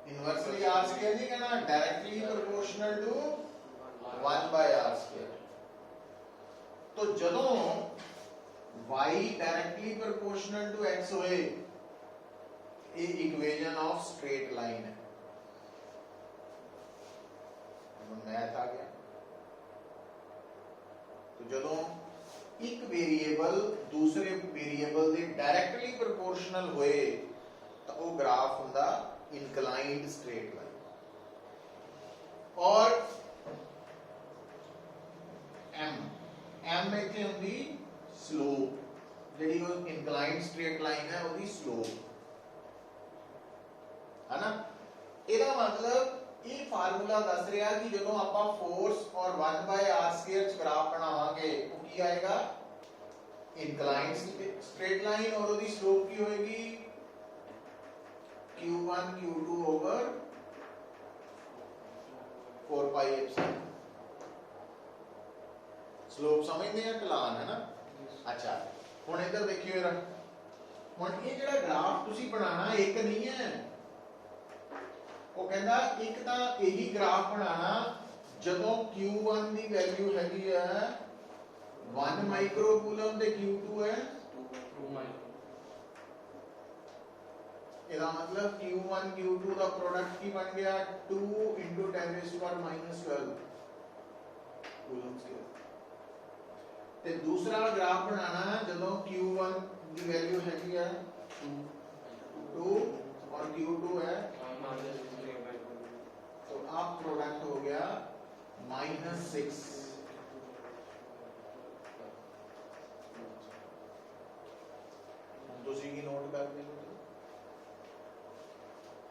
इनवर्सली r स्क्वायर नहीं कहना directly proportional to 1/r square तो ਜਦੋਂ y directly proportional to x होए ये इक्वेशन ऑफ स्ट्रेट लाइन है मैथ आ गया तो ਜਦੋਂ ਇੱਕ वेरिएबल दूसरे वेरिएबल ਦੇ डायरेक्टली प्रोपोर्शनल होए ਤਾਂ ਉਹ ग्राफ ਹੁੰਦਾ inclined straight line और m ਇੱਥੇ ਹੁੰਦੀ slope ਜਿਹੜੀ ਉਹ inclined straight line ਹੈ ਉਹਦੀ slope है ना ਇਹਦਾ ਮਤਲਬ ਇਹ ਫਾਰਮੂਲਾ ਦੱਸ ਰਿਹਾ ਕਿ ਜਦੋਂ ਆਪਾਂ ਫੋਰਸ ਔਰ 1/r ਸਕੁਅਰ ਚ ਗ੍ਰਾਫ ਬਣਾਵਾਂਗੇ ਉਹ ਕੀ ਆਏਗਾ inclined straight line और ਉਹਦੀ slope ਕੀ ਹੋਏਗੀ q1 q2 over 4 pi epsilon slope समझते हैं ढलान है ना अच्छा ਹੁਣ ਇੱਧਰ ਦੇਖਿਓ ਯਾਰ ਹੁਣ ਇਹ ਜਿਹੜਾ ਗ੍ਰਾਫ ਤੁਸੀਂ ਬਣਾਉਣਾ ਇੱਕ ਨਹੀਂ ਹੈ ਉਹ ਕਹਿੰਦਾ ਇੱਕ ਤਾਂ ਇਹੀ ਗ੍ਰਾਫ ਬਣਾਉਣਾ ਜਦੋਂ q1 ਦੀ ਵੈਲਿਊ ਹੈਗੀ ਹੈ 1 ਮਾਈਕਰੋ ਕੂਲਮ ਤੇ q2 ਹੈ 2 माइक्रो ਇਹਦਾ ਮਤਲਬ q1 q2 ਦਾ ਪ੍ਰੋਡਕਟ ਕੀ ਬਣ ਗਿਆ 2 × 10⁻12 ਕੂਲਮ ਸਕੁਅਰ ਤੇ ਦੂਸਰਾ ਗ੍ਰਾਫ ਬਣਾਣਾ ਜਦੋਂ q1 ਦੀ ਵੈਲਿਊ ਹੈਗੀ ਹੈ 2 और q2 है तो आप प्रोडक्ट हो गया -6 ਤੁਸੀਂ ਕੀ ਨੋਟ ਕਰਦੇ ਹੋ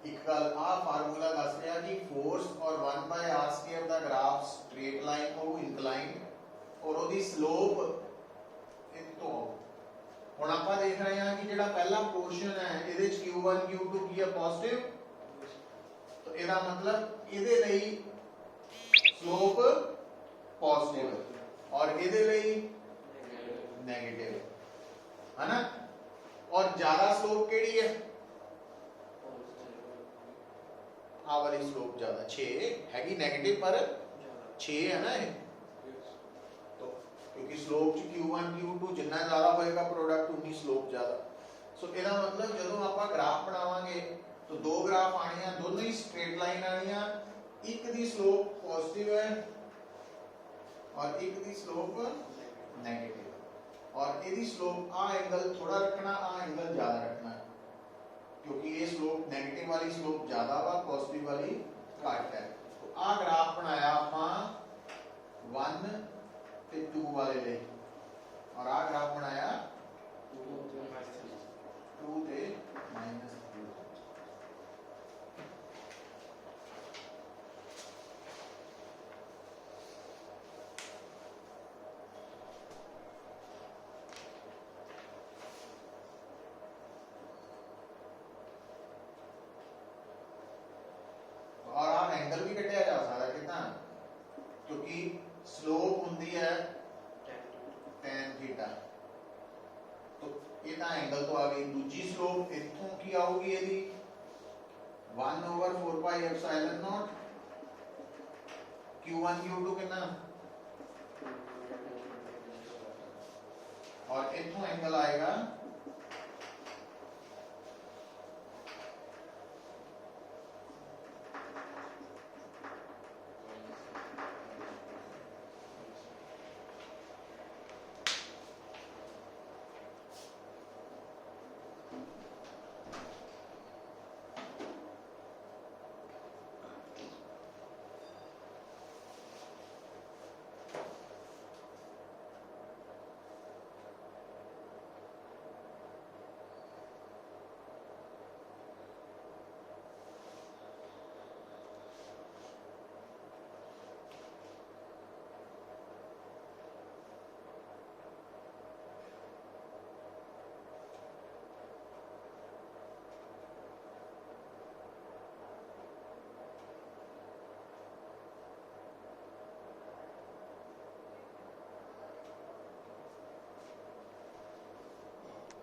ਇੱਕ ਗੱਲ ਆ ਫਾਰਮੂਲਾ ਦੱਸ ਰਿਹਾ ਕਿ ਫੋਰਸ ਔਰ 1/r ਸਕੁਅਰ ਦਾ ਗ੍ਰਾਫ ਸਟ੍ਰੇਟ ਲਾਈਨ ਉਹ ਇਨਕਲਾਈਨਡ ਔਰ ਉਹਦੀ ਸਲੋਪ ਇਤੋਂ ਹੁਣ ਆਪਾਂ ਦੇਖ ਰਹੇ ਹਾਂ ਕਿ ਜਿਹੜਾ ਪਹਿਲਾ ਪੋਰਸ਼ਨ ਹੈ ਇਹਦੇ ਚ q1 q2 ਕੀ ਹੈ ਪੋਜ਼ਿਟਿਵ तो ਇਹਦਾ मतलब ਇਹਦੇ ਲਈ ਸਲੋਪ ਪੋਜ਼ਿਟਿਵ ਹੈ ਔਰ ਇਹਦੇ ਲਈ 네ਗੇਟਿਵ ਹੈ ਨਾ और ज्यादा स्लोप केड़ी है आ वाली स्लोप ज्यादा 6 हैगी नेगेटिव पर 6 है ना ये तो क्योंकि स्लोप च q1 q2 जितना ज्यादा होएगा प्रोडक्ट उतनी स्लोप ज्यादा सो ਇਹਦਾ मतलब ਜਦੋਂ ਆਪਾਂ ਗ੍ਰਾਫ ਬਣਾਵਾਂਗੇ तो दो ग्राफ आने हैं दोनों ही स्ट्रेट लाइन आनी है एक दी स्लोप पॉजिटिव है और एक दी स्लोप नेगेटिव और ਇਹਦੀ स्लोप आ एंगल थोड़ा रखना आ एंगल ज्यादा रखना क्योंकि ये स्लोप नेगेटिव वाली स्लोप ज्यादा वा पॉजिटिव वाली घट है तो आ ग्राफ बनाया ਆਪਾਂ 1 ਤੇ 2 वाले लिए और आ ग्राफ बनाया 2 ਤੇ -3 और आप एंगल भी कटिया जा सकता है कितना क्योंकि स्लोप होती है tan थीटा तो ये ना एंगल तो आ गई दूसरी स्लोप इथों की आऊगी यदि 1/4 pi epsilon not q1 q2 कितना और इथों एंगल आएगा